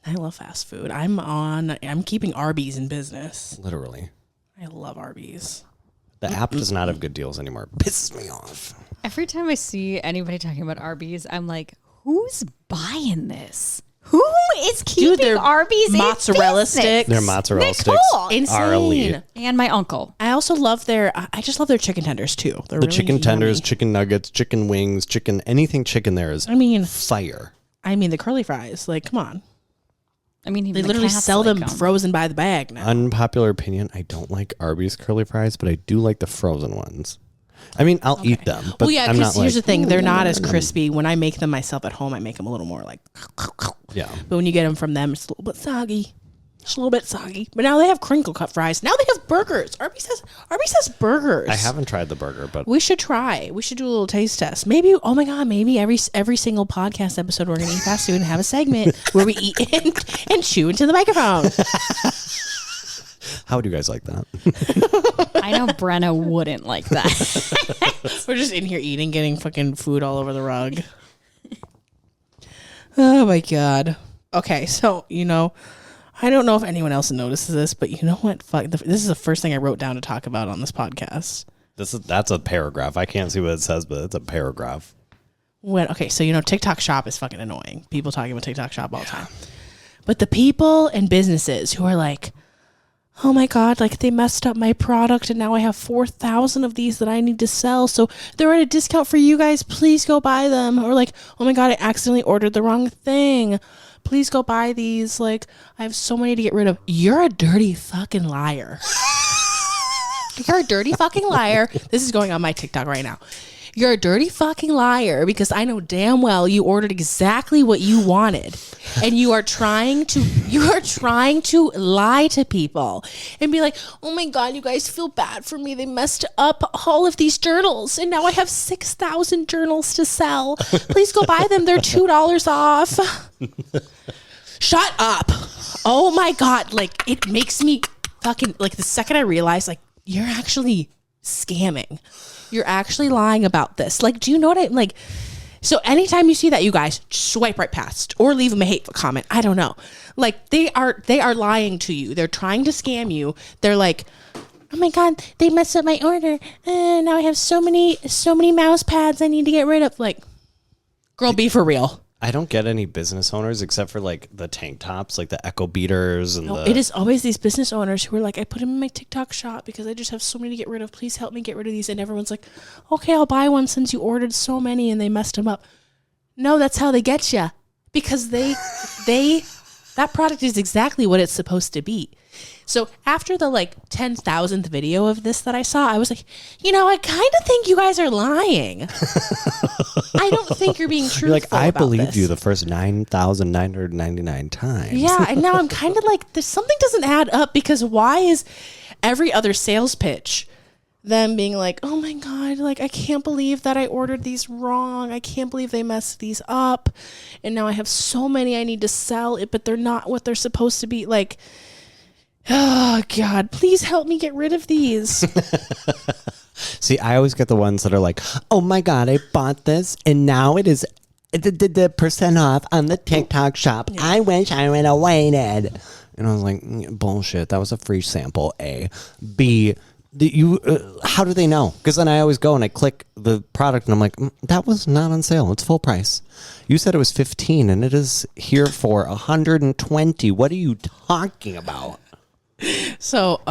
I love fast food. I'm keeping Arby's in business. Literally. I love Arby's. The app does not have good deals anymore. It pisses me off. Every time I see anybody talking about Arby's, I'm like, who's buying this? Who is keeping Arby's mozzarella in sticks? Their mozzarella sticks are elite. And my uncle. I also love I just love their chicken tenders too. They're the really chicken tenders, yummy. chicken nuggets, chicken wings, anything chicken there is fire. I mean, the curly fries, like, come on. I mean, they literally sell them frozen by the bag now. Unpopular opinion, I don't like Arby's curly fries, but I do like the frozen ones. I mean, I'll eat them. But yeah, because here's the thing. They're not as crispy. When I make them myself at home, I make them a little more like... Yeah. But when you get them from them, it's a little bit soggy. Just a little bit soggy. But now they have crinkle cut fries. Now they have burgers. Arby's has burgers. I haven't tried the burger, but... We should try. We should do a little taste test. Maybe, oh my God, maybe every single podcast episode we're going to eat fast food and have a segment where we eat and chew into the microphone. How would you guys like that? I know Brenna wouldn't like that. We're just in here eating, getting fucking food all over the rug. Oh my God. Okay, so, I don't know if anyone else notices this, but you know what? This is the first thing I wrote down to talk about on this podcast. That's a paragraph. I can't see what it says, but it's a paragraph. So TikTok Shop is fucking annoying. People talking about TikTok Shop all the time. But the people and businesses who are like, oh my God, like they messed up my product and now I have 4,000 of these that I need to sell. So they're at a discount for you guys. Please go buy them. Or like, oh my God, I accidentally ordered the wrong thing. Please go buy these. Like, I have so many to get rid of. You're a dirty fucking liar. You're a dirty fucking liar. This is going on my TikTok right now. You're a dirty fucking liar because I know damn well you ordered exactly what you wanted. And you are trying to lie to people and be like, oh my God, you guys feel bad for me. They messed up all of these journals and now I have 6,000 journals to sell. Please go buy them. They're $2 off. Shut up. Oh my God. Like, it makes me fucking, like, the second I realize, like, you're actually scamming. You're actually lying about this. Like, do you know what I like? So anytime you see that, you guys swipe right past or leave them a hateful comment. I don't know. Like, they are lying to you. They're trying to scam you. They're like, oh my God, they messed up my order. Now I have so many mouse pads I need to get rid of. Like, girl, be for real. I don't get any business owners except for like the tank tops, like the Echo Beaters and it is always these business owners who are like, I put them in my TikTok shop because I just have so many to get rid of. Please help me get rid of these. And everyone's like, okay, I'll buy one since you ordered so many and they messed them up. No, that's how they get you, because that product is exactly what it's supposed to be. So after the like 10,000th video of this that I saw, I was like, I kind of think you guys are lying. I don't think you're being truthful. You're like, I believed this. you the first 9,999 times. Yeah, and now I'm kind of like, there's something doesn't add up, because why is every other sales pitch them being like, oh my God, like, I can't believe that I ordered these wrong. I can't believe they messed these up. And now I have so many I need to sell it, but they're not what they're supposed to be. Like, oh God, please help me get rid of these. See, I always get the ones that are like, oh my God, I bought this and now it is the percent off on the TikTok shop. Yeah. I wish I would have waited. And I was like, bullshit. That was a free sample. A. B. How do they know? Because then I always go and I click the product and I'm like, that was not on sale. It's full price. You said it was 15 and it is here for 120. What are you talking about? So,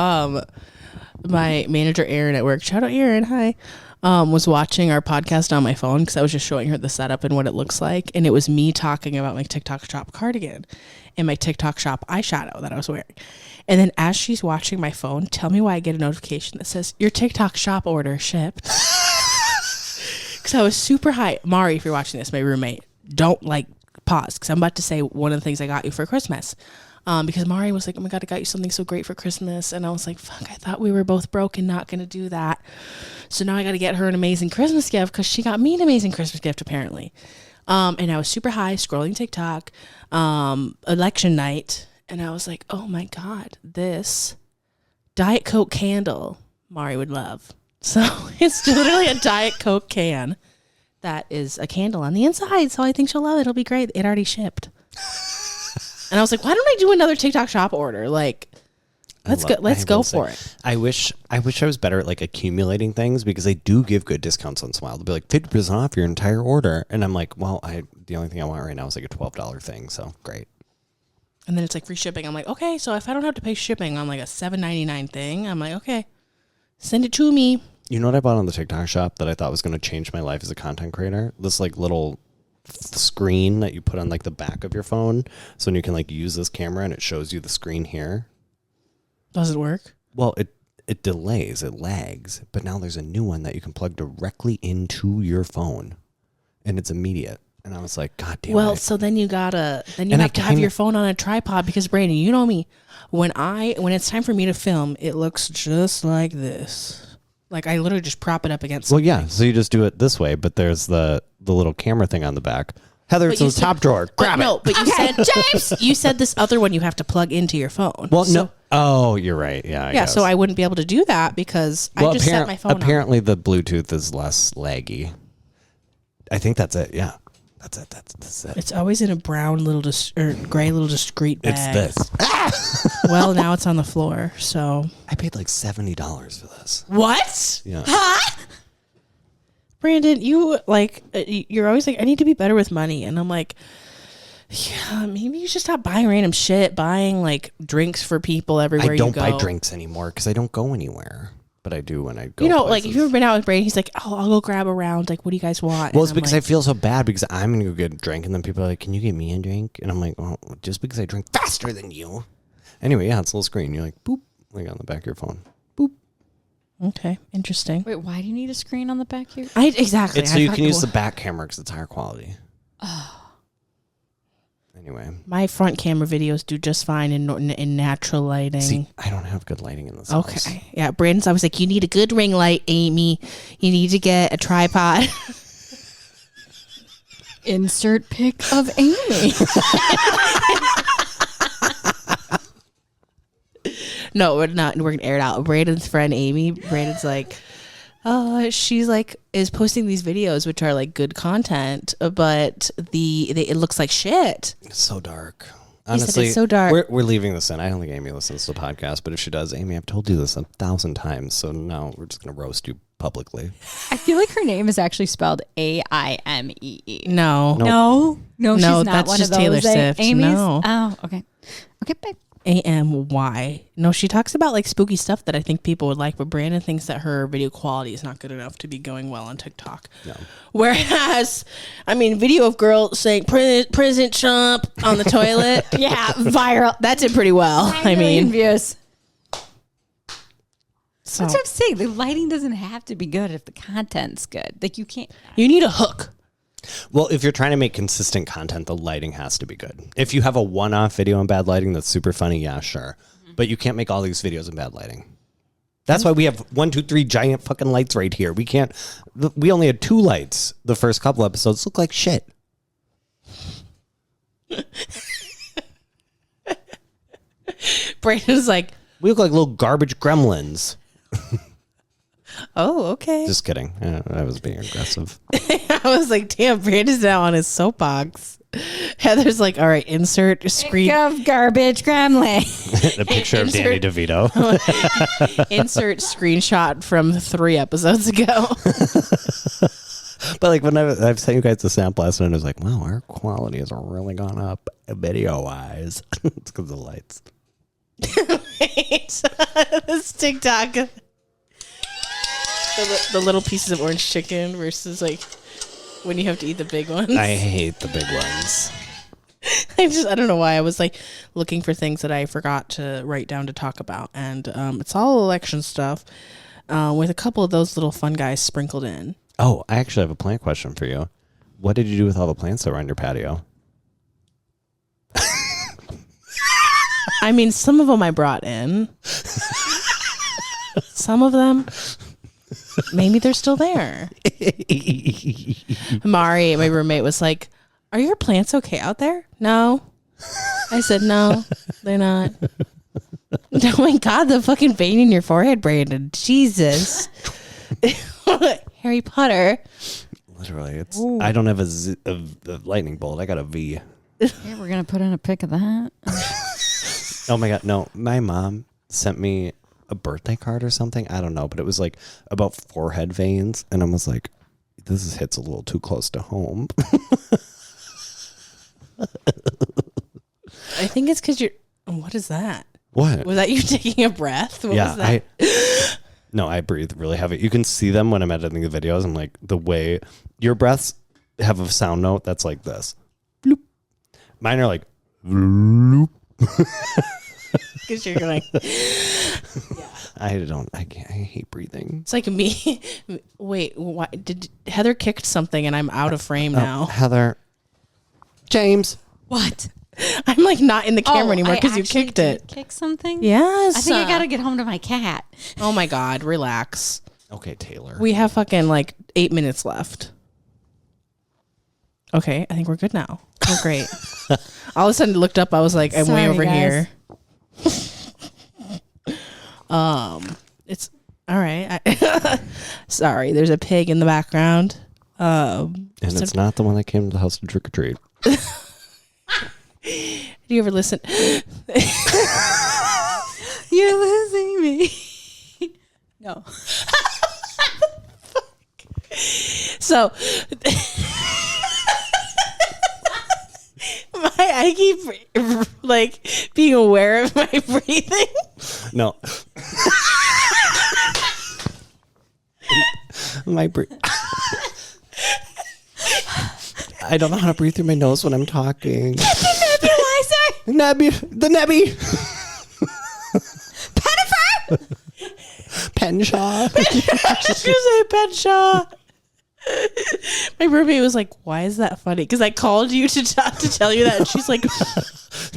my manager, Erin, at work, shout out Erin, hi, was watching our podcast on my phone because I was just showing her the setup and what it looks like. And it was me talking about my TikTok shop cardigan and my TikTok shop eyeshadow that I was wearing. And then as she's watching my phone, tell me why I get a notification that says, your TikTok shop order shipped. Because I was super high. Mari, if you're watching this, my roommate, don't pause, because I'm about to say one of the things I got you for Christmas. because Mari was like, oh my God, I got you something so great for Christmas. And I was like, fuck, I thought we were both broke and not going to do that. So now I got to get her an amazing Christmas gift because she got me an amazing Christmas gift, apparently. And I was super high scrolling TikTok, election night. And I was like, oh my God, this Diet Coke candle Mari would love. So it's literally a Diet Coke can that is a candle on the inside. So I think she'll love it. It'll be great. It already shipped. And I was like, why don't I do another TikTok shop order? Like, let's go for it. I wish I was better at like accumulating things because they do give good discounts once in a while. They'll be like 50% off your entire order. And I'm like, well, the only thing I want right now is like a $12 thing. So great. And then it's like free shipping. I'm like, okay, so if I don't have to pay shipping on like a $7.99 thing, I'm like, okay, send it to me. You know what I bought on the TikTok shop that I thought was going to change my life as a content creator? This like little screen that you put on like the back of your phone. So when you can like use this camera and it shows you the screen here. Does it work? Well, it delays, it lags. But now there's a new one that you can plug directly into your phone. And it's immediate. And I was like, God damn it. Well, so then you have to have your phone on a tripod because Brandon, you know me. When it's time for me to film, it looks just like this. Like I literally just prop it up against something. Well, yeah. So you just do it this way, but there's the little camera thing on the back. Heather, it's in the top drawer. Grab it. No, but you said James. You said this other one you have to plug into your phone. Well, no. Oh, you're right. Yeah. I guess. So I wouldn't be able to do that because I just set my phone. Apparently, the Bluetooth is less laggy. I think that's it. Yeah. That's it. It's always in a brown little gray little discreet bag. It's this. Well, now it's on the floor. So I paid like $70 for this. What? Yeah. Huh? Brandon, you're always like, I need to be better with money, and I'm like, yeah, maybe you should stop buying random shit, buying like drinks for people everywhere you go. I don't buy drinks anymore because I don't go anywhere. But I do when I go. Like if you've ever been out with Brady, he's like, "Oh, I'll go grab a round. Like, what do you guys want?" Well, it's because I feel so bad because I'm gonna go get a drink, and then people are like, "Can you get me a drink?" And I'm like, "Well, just because I drink faster than you." Anyway, yeah, it's a little screen. You're like, boop, like on the back of your phone, boop. Okay, interesting. Wait, why do you need a screen on the back here? Exactly. It's so you can use the back camera because it's higher quality. Oh. Anyway, my front camera videos do just fine in natural lighting. See, I don't have good lighting in this house. Okay. Yeah, Brandon's always like, you need a good ring light, Amy. You need to get a tripod. Insert pic of Amy. No, we're not. We're going to air it out. Brandon's friend, Amy, Brandon's like, she's like is posting these videos which are like good content, but it looks like shit. It's so dark. Honestly, it's so dark. We're leaving this in. I don't think Amy listens to the podcast, but if she does, Amy, I've told you this 1,000 times, so now we're just gonna roast you publicly. I feel like her name is actually spelled AIMEE. No, she's not that's one just of those. Taylor Swift. Amy's? No. Oh, okay, babe. AMY. No, she talks about like spooky stuff that I think people would like, but Brandon thinks that her video quality is not good enough to be going well on TikTok. No. Whereas, I mean, video of girl saying prison chump on the toilet. Yeah, viral. That did pretty well. 9 million views. So, that's what I'm saying. The lighting doesn't have to be good if the content's good. Like you need a hook. Well, if you're trying to make consistent content, the lighting has to be good. If you have a one-off video in bad lighting that's super funny, yeah, sure. But you can't make all these videos in bad lighting. That's why we have 1, 2, 3 giant fucking lights right here. We only had 2 lights. The first couple episodes look like shit. Brandon's like, we look like little garbage gremlins. Oh, okay. Just kidding. I was being aggressive. I was like, damn, Brandon's now on his soapbox. Heather's like, all right, insert screen of garbage gremlin. A picture of Danny DeVito. Insert screenshot from 3 episodes ago. But like when I've sent you guys the sample last night, I was like, wow, our quality has really gone up video wise. It's because of the lights. This TikTok. The little pieces of orange chicken versus like when you have to eat the big ones. I hate the big ones. I don't know why I was like looking for things that I forgot to write down to talk about, and it's all election stuff with a couple of those little fun guys sprinkled in. Oh, I actually have a plant question for you. What did you do with all the plants that were on your patio? I mean, some of them I brought in. Some of them, maybe they're still there. Mari, my roommate, was like, "Are your plants okay out there?" No. I said, "No, they're not." Oh my God, the fucking vein in your forehead, Brandon. Jesus. Harry Potter. Literally, it's. Ooh. I don't have a lightning bolt. I got a V. Yeah, we're gonna put in a pic of that. Oh my God, no! My mom sent me a birthday card or something. I don't know, but it was like about forehead veins, and I was like, "This hits a little too close to home." I think it's because you're. What is that? What was that? You taking a breath? What was that? No, I breathe really heavy. You can see them when I'm editing the videos. I'm like, the way your breaths have a sound note that's like this. Bloop. Mine are like, bloop. Because you're going. Yeah. I hate breathing. It's like me. Wait, what? Did Heather kicked something and I'm out of frame now? Heather. James. What? I'm like not in the camera anymore because you kicked it. Kick something? Yes. I think I gotta get home to my cat. Oh my God, relax. Okay, Taylor. We have fucking like 8 minutes left. Okay, I think we're good now. Oh, great. All of a sudden, looked up. I was like, I'm way over here. It's all right. Sorry, there's a pig in the background. And it's not the one that came to the house to trick or treat. Do you ever listen? You're losing me. No. So I keep like being aware of my breathing. No. I don't know how to breathe through my nose when I'm talking. Get the nebulizer. The nebby. Pettifer. Penshaw. I was gonna say Penshaw. My roommate was like, "Why is that funny?" Because I called you to tell you that, and she's like,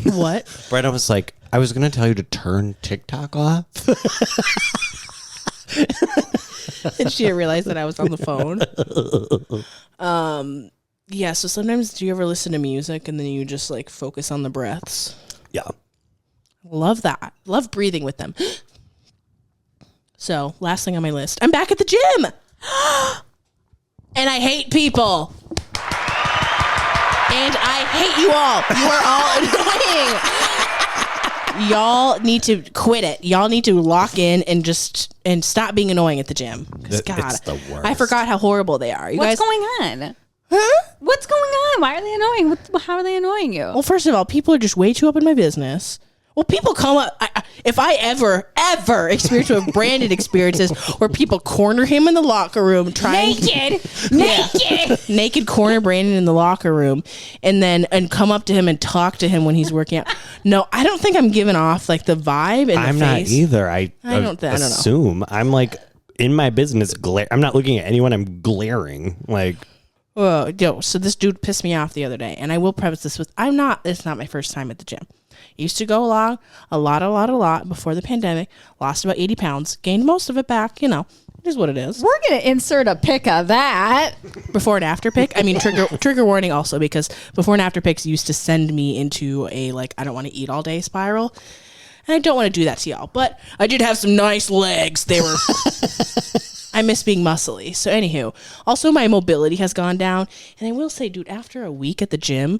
"What?" Brenda was like, "I was gonna tell you to turn TikTok off." And she didn't realize that I was on the phone. Yeah, so sometimes do you ever listen to music and then you just like focus on the breaths? Yeah. Love that. Love breathing with them. So, last thing on my list. I'm back at the gym. And I hate people. And I hate you all. You are all annoying. Y'all need to quit it. Y'all need to lock in and stop being annoying at the gym. God, it's the worst. I forgot how horrible they are. What's going on? Huh? What's going on? Why are they annoying? How are they annoying you? Well, first of all, people are just way too up in my business. Well, people come up. If I ever experience with Brandon experiences where people corner him in the locker room, naked corner Brandon in the locker room, and come up to him and talk to him when he's working out. No, I don't think I'm giving off like the vibe. I'm not either. I don't assume I'm like in my business. I'm not looking at anyone. I'm glaring like. So this dude pissed me off the other day, and I will preface this with it's not my first time at the gym. Used to go along a lot before the pandemic, lost about 80 pounds, gained most of it back, it is what it is. We're going to insert a pic of that. Before and after pic. I mean, trigger warning also, because before and after pics used to send me into a, I don't want to eat all day spiral. And I don't want to do that to y'all, but I did have some nice legs. They were... I miss being muscly. So anywho, also my mobility has gone down. And I will say, dude, after a week at the gym,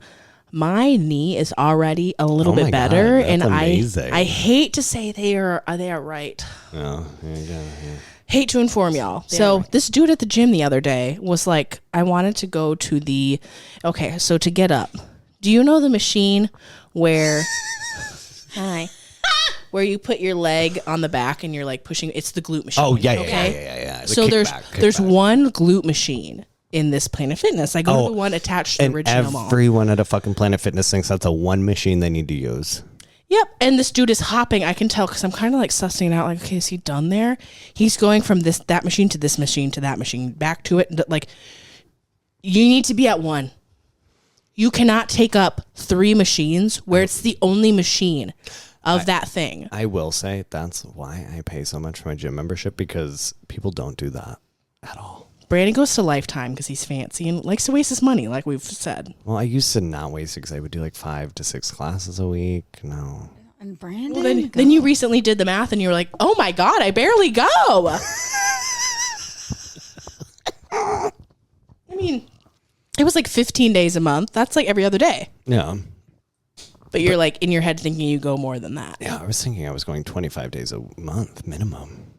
my knee is already a little bit better. God, that's amazing. I hate to say they are right. Oh, yeah. Hate to inform y'all. This dude at the gym the other day was like, I wanted to go to so to get up. Do you know the machine where... Hi. Where you put your leg on the back and you're like pushing, it's the glute machine. Oh, yeah. So there's one glute machine in this Planet Fitness. I go to the one attached to the original mall. Everyone at a fucking Planet Fitness thinks that's a one machine they need to use. Yep. And this dude is hopping. I can tell because I'm kind of like sussing it out. Like, okay, is he done there? He's going from that machine to this machine to that machine, back to it. Like, you need to be at one. You cannot take up 3 machines where it's the only machine. of that thing. I will say that's why I pay so much for my gym membership, because people don't do that at all. Brandon goes to Lifetime because he's fancy and likes to waste his money, like we've said. Well, I used to not waste it because I would do like 5 to 6 classes a week. No. And Brandon? Well, then you recently did the math and you were like, oh my God, I barely go. I mean, it was like 15 days a month. That's like every other day. Yeah. But you're like in your head thinking you go more than that. Yeah, I was thinking I was going 25 days a month minimum.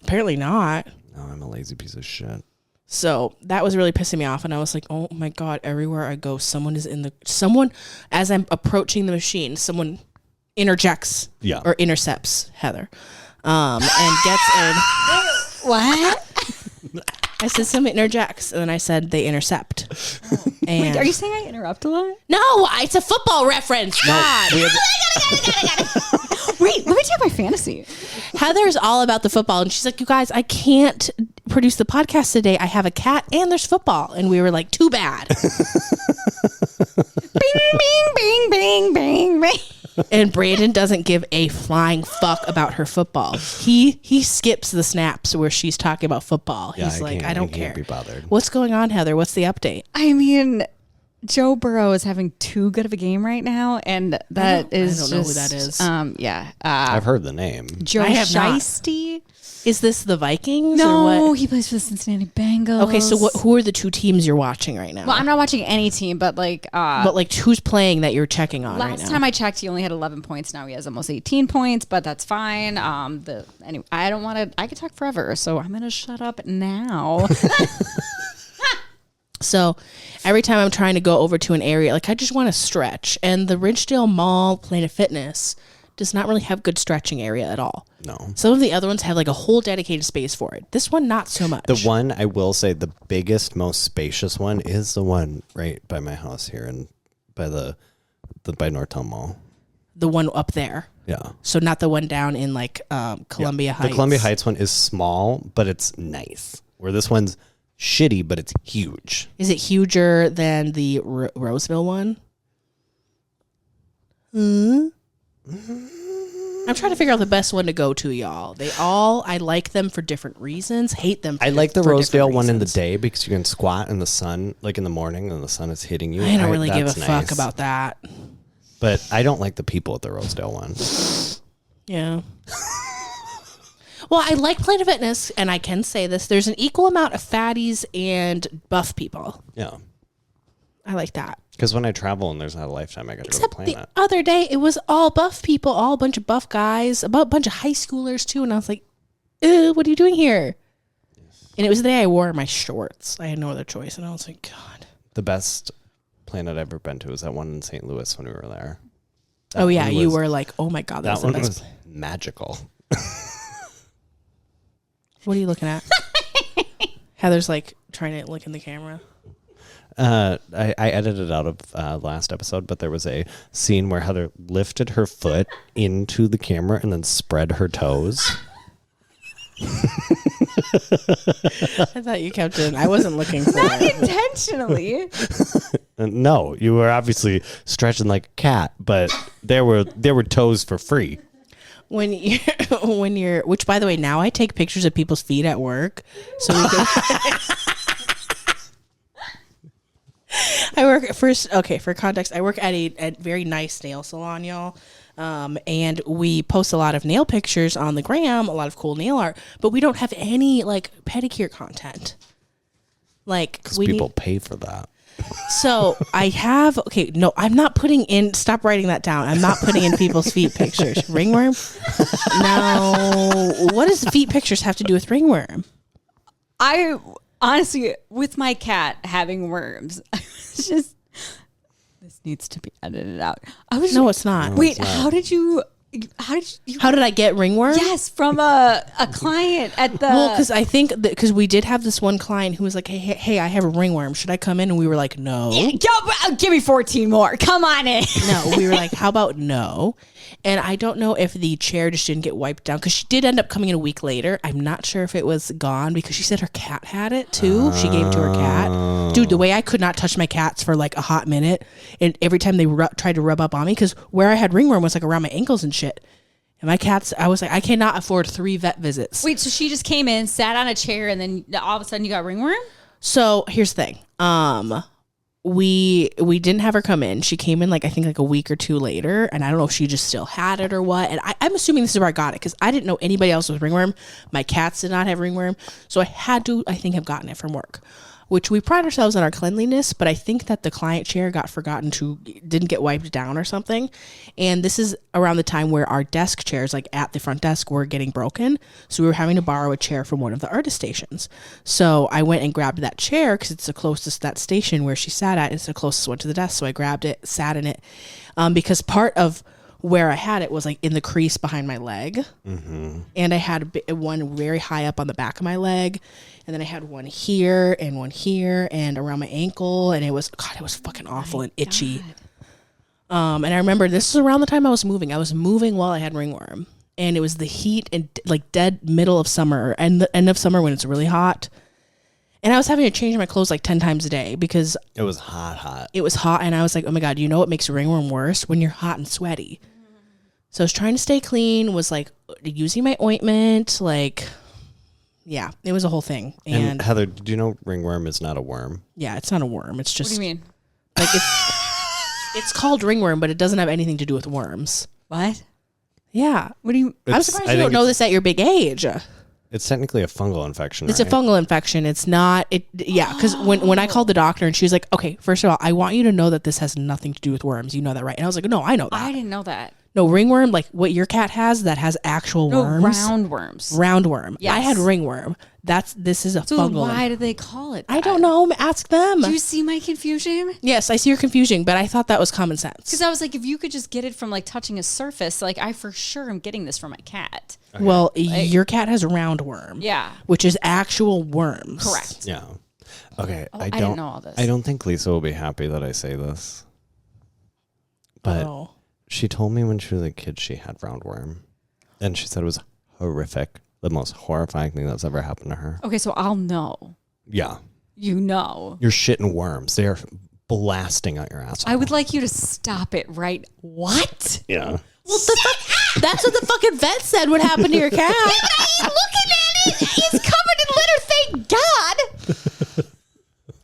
Apparently not. No, I'm a lazy piece of shit. So that was really pissing me off. And I was like, oh my God, everywhere I go, someone, as I'm approaching the machine, someone interjects or intercepts Heather and gets in. What? I said someone interjects, and then I said they intercept. And wait, are you saying I interrupt a lot? No, it's a football reference. No, God. Got it. Wait, let me check my fantasy. Heather's all about the football, and she's like, you guys, I can't produce the podcast today. I have a cat, and there's football. And we were like, too bad. Bing, bing, bing, bing, bing, bing. And Brandon doesn't give a flying fuck about her football. He skips the snaps where she's talking about football. Yeah, He's like, I don't care. Can't be bothered. What's going on, Heather? What's the update? I mean, Joe Burrow is having too good of a game right now, and that is I don't know who that is. Yeah. I've heard the name. Joe Shiesty. Is this the Vikings? No, or what? he plays for the Cincinnati Bengals. Okay, so who are the two teams you're watching right now? Well, I'm not watching any team, but who's playing that you're checking on right now? Last time I checked, he only had 11 points. Now he has almost 18 points, but that's fine. Anyway, I don't want to. I could talk forever, so I'm gonna shut up now. So every time I'm trying to go over to an area, like I just want to stretch, and the Ridgedale Mall Planet Fitness does not really have good stretching area at all. No. Some of the other ones have like a whole dedicated space for it. This one, not so much. The one, I will say, the biggest, most spacious one is the one right by my house here and by by Northtown Mall. The one up there. Yeah. So not the one down in like Columbia Heights. The Columbia Heights one is small, but it's nice. Where this one's shitty, but it's huge. Is it huger than the Roseville one? I'm trying to figure out the best one to go to, y'all. I like them for different reasons. Hate them. I like the Rosedale one in the day because you can squat in the sun, like in the morning, and the sun is hitting you. I don't really give a fuck about that. But I don't like the people at the Rosedale one. Yeah. Well, I like Planet Fitness, and I can say this: there's an equal amount of fatties and buff people. Yeah. I like that. Because when I travel and there's not a Lifetime, I got to go to Planet. The other day, it was all buff people, all a bunch of buff guys, a bunch of high schoolers too, and I was like, ew, what are you doing here? Yes. And it was the day I wore my shorts. I had no other choice, and I was like, God. The best Planet I've ever been to was that one in St. Louis when we were there. You were like, oh my God, that one was magical. What are you looking at? Heather's like trying to look in the camera. I edited it out of last episode, but there was a scene where Heather lifted her foot into the camera and then spread her toes. I thought you kept it. I wasn't looking for Not it. intentionally. No, you were obviously stretching like a cat, but there were toes for free. When you're, which by the way, now I take pictures of people's feet at work, so we can. I work for context, I work at a very nice nail salon, y'all. And we post a lot of nail pictures on the gram, a lot of cool nail art, but we don't have any like pedicure content. Like, because people pay for that. So I'm not putting in, stop writing that down. I'm not putting in people's feet pictures. Ringworm? No. What does feet pictures have to do with ringworm? I honestly, with my cat having worms, it's just, this needs to be edited out. No, it's not. Wait, how did you How did I get ringworm? Yes, from a client at the. Well, because I think because we did have this one client who was like, hey, I have a ringworm. Should I come in? And we were like, no. Yeah, give me 14 more. Come on in. No, we were like, how about no? And I don't know if the chair just didn't get wiped down because she did end up coming in a week later. I'm not sure if it was gone because she said her cat had it too. She gave it to her cat. Dude, the way I could not touch my cats for like a hot minute, and every time they tried to rub up on me, because where I had ringworm was like around my ankles and shit. And my cats, I was like, I cannot afford 3 vet visits. Wait, so she just came in, sat on a chair, and then all of a sudden you got ringworm? So here's the thing. We didn't have her come in. She came in like I think like a week or 2 later, and I don't know if she just still had it or what. And I'm assuming this is where I got it because I didn't know anybody else with ringworm. My cats did not have ringworm, so I had to, I think, have gotten it from work. Which we pride ourselves on our cleanliness, but I think that the client chair didn't get wiped down or something. And this is around the time where our desk chairs, like at the front desk, were getting broken. So we were having to borrow a chair from one of the artist stations. So I went and grabbed that chair because it's the closest, that station where she sat at, it's the closest one to the desk. So I grabbed it, sat in it, because part of where I had it was like in the crease behind my leg. Mm-hmm. And I had one very high up on the back of my leg. And then I had one here and around my ankle. And it was fucking awful and itchy. And I remember this is around the time I was moving. I was moving while I had ringworm. And it was the heat and like dead middle of summer and the end of summer when it's really hot. And I was having to change my clothes like 10 times a day because it was hot. It was hot. And I was like, oh my God, you know what makes ringworm worse? When you're hot and sweaty. So I was trying to stay clean, was like using my ointment, like, yeah, it was a whole thing. And Heather, do you know ringworm is not a worm? Yeah, it's not a worm. It's just. What do you mean? Like it's called ringworm, but it doesn't have anything to do with worms. What? Yeah. What do you? I'm surprised you don't know this at your big age. It's technically a fungal infection. It's a fungal infection. It's not. Yeah, because when I called the doctor and she was like, okay, first of all, I want you to know that this has nothing to do with worms. You know that, right? And I was like, no, I know that. I didn't know that. No, ringworm, like what your cat has that has actual worms. Roundworms. Roundworm. Yes. I had ringworm. This is a fungal. So why do they call it that? I don't know. Ask them. Do you see my confusion? Yes, I see your confusion, but I thought that was common sense. Because I was like, if you could just get it from like touching a surface, like I for sure am getting this from my cat. Okay. Well, your cat has roundworm. Yeah. Which is actual worms. Correct. Yeah. Okay. I didn't know all this. I don't think Lisa will be happy that I say this. But she told me when she was a kid she had roundworm. And she said it was horrific. The most horrifying thing that's ever happened to her. Okay, so I'll know. Yeah. You know. You're shitting worms. They are blasting out your asshole. I would like you to stop it right. What? Yeah. Well, that's what the fucking vet said would happen to your cat. Yeah, but I ain't looking at it. It's covered in litter, thank God.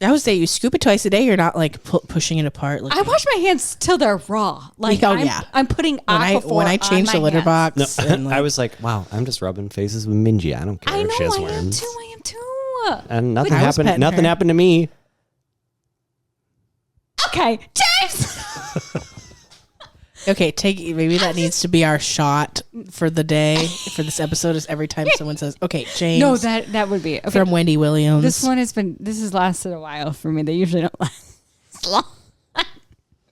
I would say you scoop it twice a day. You're not like pushing it apart. I wash my hands till they're raw. Like, I'm putting Aquaphor when I change the litter box. No, I was like, wow, I'm just rubbing faces with Minji. I don't care if she has worms. I am too. And nothing happened. Nothing happened to me. Okay, James. Okay, maybe that needs to be our shot for the day for this episode. Is every time someone says, "Okay, James." No, that would be okay. From Wendy Williams. This one this has lasted a while for me. They usually don't last long.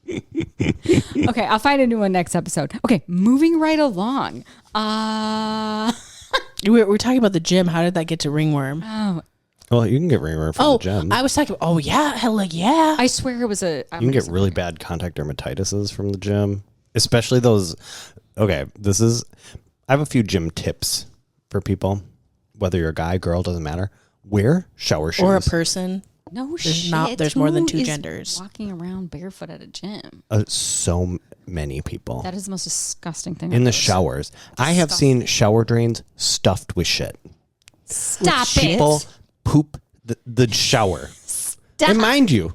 Okay, I'll find a new one next episode. Okay, moving right along. We're talking about the gym. How did that get to ringworm? Oh. Well, you can get ringworm from the gym. I was talking. Oh yeah, hell yeah. I swear it was you can get really bad contact dermatitises from the gym. Especially those, okay, I have a few gym tips for people, whether you're a guy, girl, doesn't matter. Wear shower shoes. Or a person. No shit. There's more than 2 genders. Walking around barefoot at a gym. So many people. That is the most disgusting thing. In the showers. I have seen shower drains stuffed with shit. Stop it. People poop the shower. Stop. And mind you,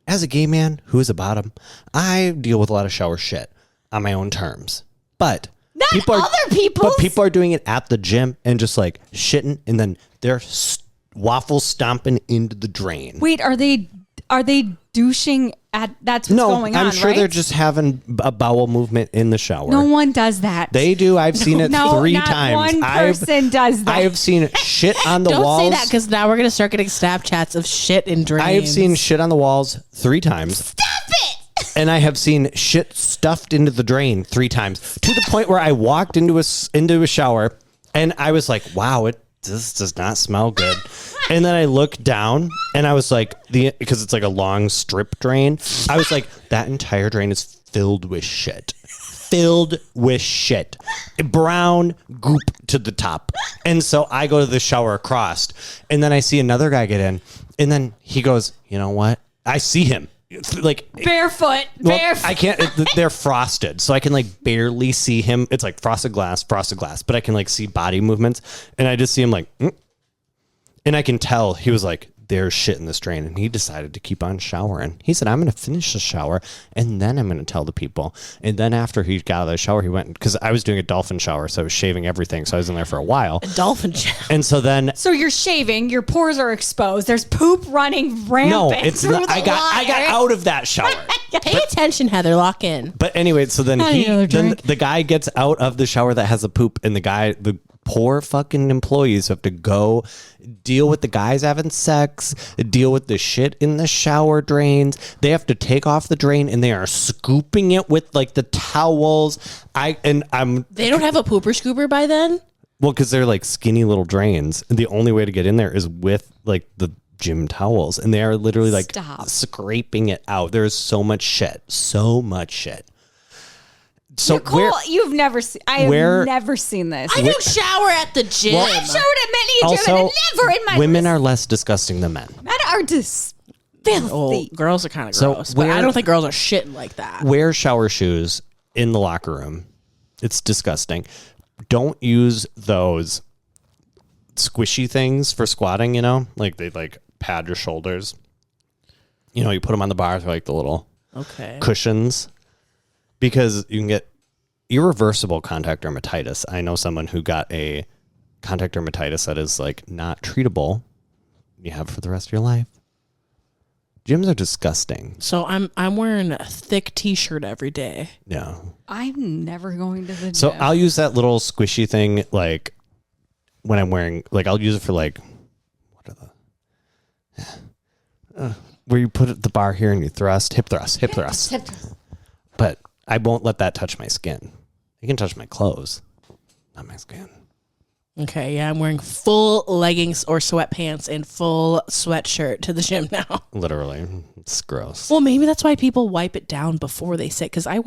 as a gay man who is a bottom, I deal with a lot of shower shit on my own terms. But people are doing it at the gym and just like shitting, and then they're waffle stomping into the drain. Wait, are they douching at? That's what's going on. I'm sure they're just having a bowel movement in the shower. No one does that. They do. I've seen it 3 times. One person does that. I have seen shit on the walls. Don't say that because now we're gonna start getting Snapchats of shit in drains. I have seen shit on the walls 3 times. Stop it! And I have seen shit stuffed into the drain 3 times to the point where I walked into a shower and I was like, wow, this does not smell good. And then I looked down and I was like, because it's like a long strip drain. I was like, that entire drain is filled with shit. Brown goop to the top. And so I go to the shower across and then I see another guy get in and then he goes, you know what? I see him like barefoot. I can't, they're frosted. So I can like barely see him. It's like frosted glass, but I can like see body movements and I just see him like, and I can tell he was like, there's shit in this drain. And he decided to keep on showering. He said, I'm going to finish the shower and then I'm going to tell the people. And then after he got out of the shower, he went, because I was doing a dolphin shower. So I was shaving everything. So I was in there for a while. A dolphin shower. And so then. So you're shaving, your pores are exposed. There's poop running rampant. No, it's not. I got out of that shower. Pay attention, Heather. Lock in. But anyway, so then the guy gets out of the shower that has a poop and the poor fucking employees have to go deal with the guys having sex, deal with the shit in the shower drains. They have to take off the drain and they are scooping it with like the towels. They don't have a pooper scooper by then? Well, because they're like skinny little drains. And the only way to get in there is with like the gym towels. And they are literally like scraping it out. There is so much shit. So Nicole, you've never seen. I have never seen this. I don't shower at the gym. I've showered at many gyms and never in my women are less disgusting than men. Men are just filthy. Oh, girls are kind of gross, but I don't think girls are shitting like that. Wear shower shoes in the locker room. It's disgusting. Don't use those squishy things for squatting. You know, like they like pad your shoulders. You know, you put them on the bar. They're like the little cushions. Because you can get irreversible contact dermatitis. I know someone who got a contact dermatitis that is like not treatable. You have it for the rest of your life. Gyms are disgusting. So I'm wearing a thick t-shirt every day. Yeah. I'm never going to the gym. So I'll use that little squishy thing like when I'm wearing, like I'll use it for like, what are the, where you put the bar here and you thrust, hip thrust. But I won't let that touch my skin. It can touch my clothes, not my skin. Okay, yeah, I'm wearing full leggings or sweatpants and full sweatshirt to the gym now. Literally, it's gross. Well, maybe that's why people wipe it down before they sit. Because I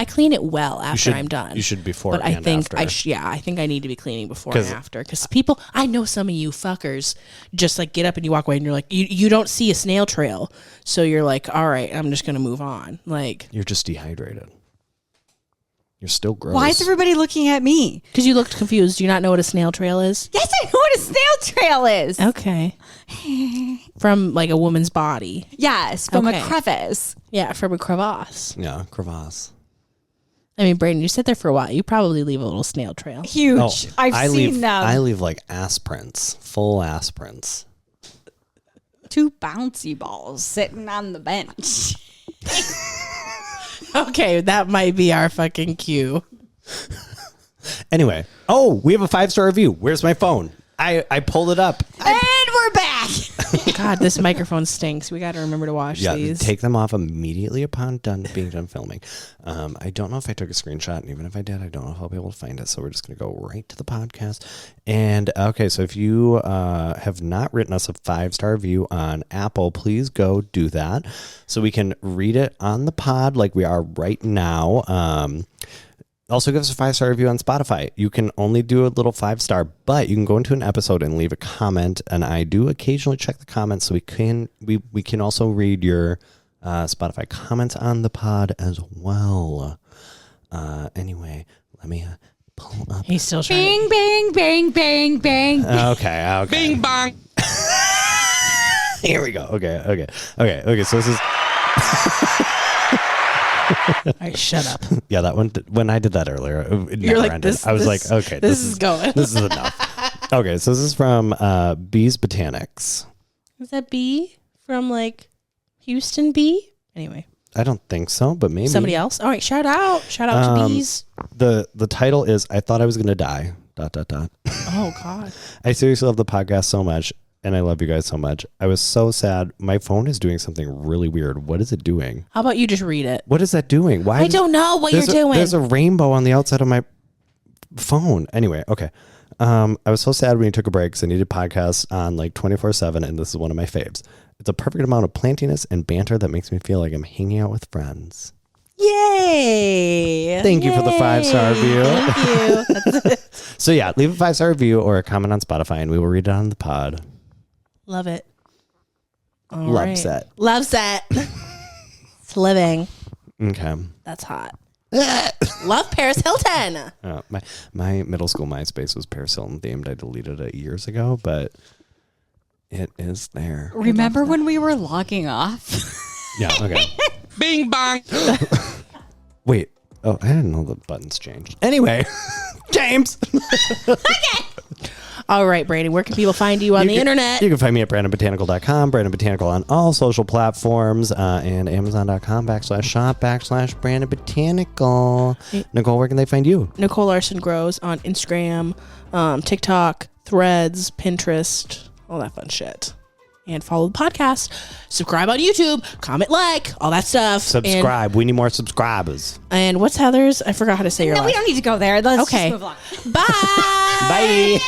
clean it well after I'm done. You should before, but and I think after. I think I need to be cleaning before and after. Because I know some of you fuckers just like get up and you walk away and you're like you don't see a snail trail, so you're like, all right, I'm just gonna move on. Like you're just dehydrated. You're still gross. Why is everybody looking at me? Because you looked confused. Do you not know what a snail trail is? Yes, I know what a snail trail is. Okay. From like a woman's body. Yes, from a crevice. Yeah, from a crevasse. Yeah, crevasse. I mean, Brayden, you sit there for a while. You probably leave a little snail trail. Huge. Oh, I've seen them. I leave like ass prints, full ass prints. 2 bouncy balls sitting on the bench. Okay, that might be our fucking cue. Anyway, we have a 5-star review. Where's my phone? I pulled it up. And we're back. God, this microphone stinks. We got to remember to wash these. Take them off immediately upon being done filming. I don't know if I took a screenshot, and even if I did, I don't know if I'll be able to find it. So we're just going to go right to the podcast. And okay, so if you have not written us a 5-star review on Apple, please go do that so we can read it on the pod like we are right now. Also, give us a 5-star review on Spotify. You can only do a little 5-star, but you can go into an episode and leave a comment. And I do occasionally check the comments, so we can also read your Spotify comments on the pod as well. Anyway, let me pull up. He's still trying. Bing, bang, bang, bang, bang. Okay. Bing bong. Here we go. Okay. So this is. All right, shut up. Yeah, that one. When I did that earlier, it You're never like ended. this. I was like, okay, this is going. This is enough. Okay, so this is from Bees Botanics. Is that Bee from like Houston Bee? Anyway, I don't think so, but maybe somebody else. All right, shout out to Bees. The title is "I Thought I Was Gonna Die." ... Oh God. I seriously love the podcast so much. and I love you guys so much. I was so sad. My phone is doing something really weird. What is it doing? How about you just read it? What is that doing? Why? I don't know what you're doing. There's a rainbow on the outside of my phone. Anyway, okay. I was so sad when you took a break because I needed podcasts on like 24/7, and this is one of my faves. It's a perfect amount of plantiness and banter that makes me feel like I'm hanging out with friends. Yay! Thank you for the 5-star review. Thank you. So yeah, leave a 5-star review or a comment on Spotify, and we will read it on the pod. Love it. Love set. Love set. It's living. Okay. That's hot. Love Paris Hilton. My middle school MySpace was Paris Hilton themed. I deleted it years ago, but it is there. Remember when we were logging off? Yeah, okay. Bing bong. Wait. Oh, I didn't know the buttons changed. Anyway, James. Okay. All right, Brandon, where can people find you on the internet? You can find me at BrandonBotanical.com, Brandon Botanical on all social platforms, and Amazon.com/shop/Brandon Botanical. Nicole, where can they find you? Nicole Larson Grows on Instagram, TikTok, Threads, Pinterest, all that fun shit. And follow the podcast. Subscribe on YouTube. Comment, like, all that stuff. Subscribe. We need more subscribers. And what's Heather's? I forgot how to say your last. No, we don't need to go there. Let's just move on. Bye. Bye.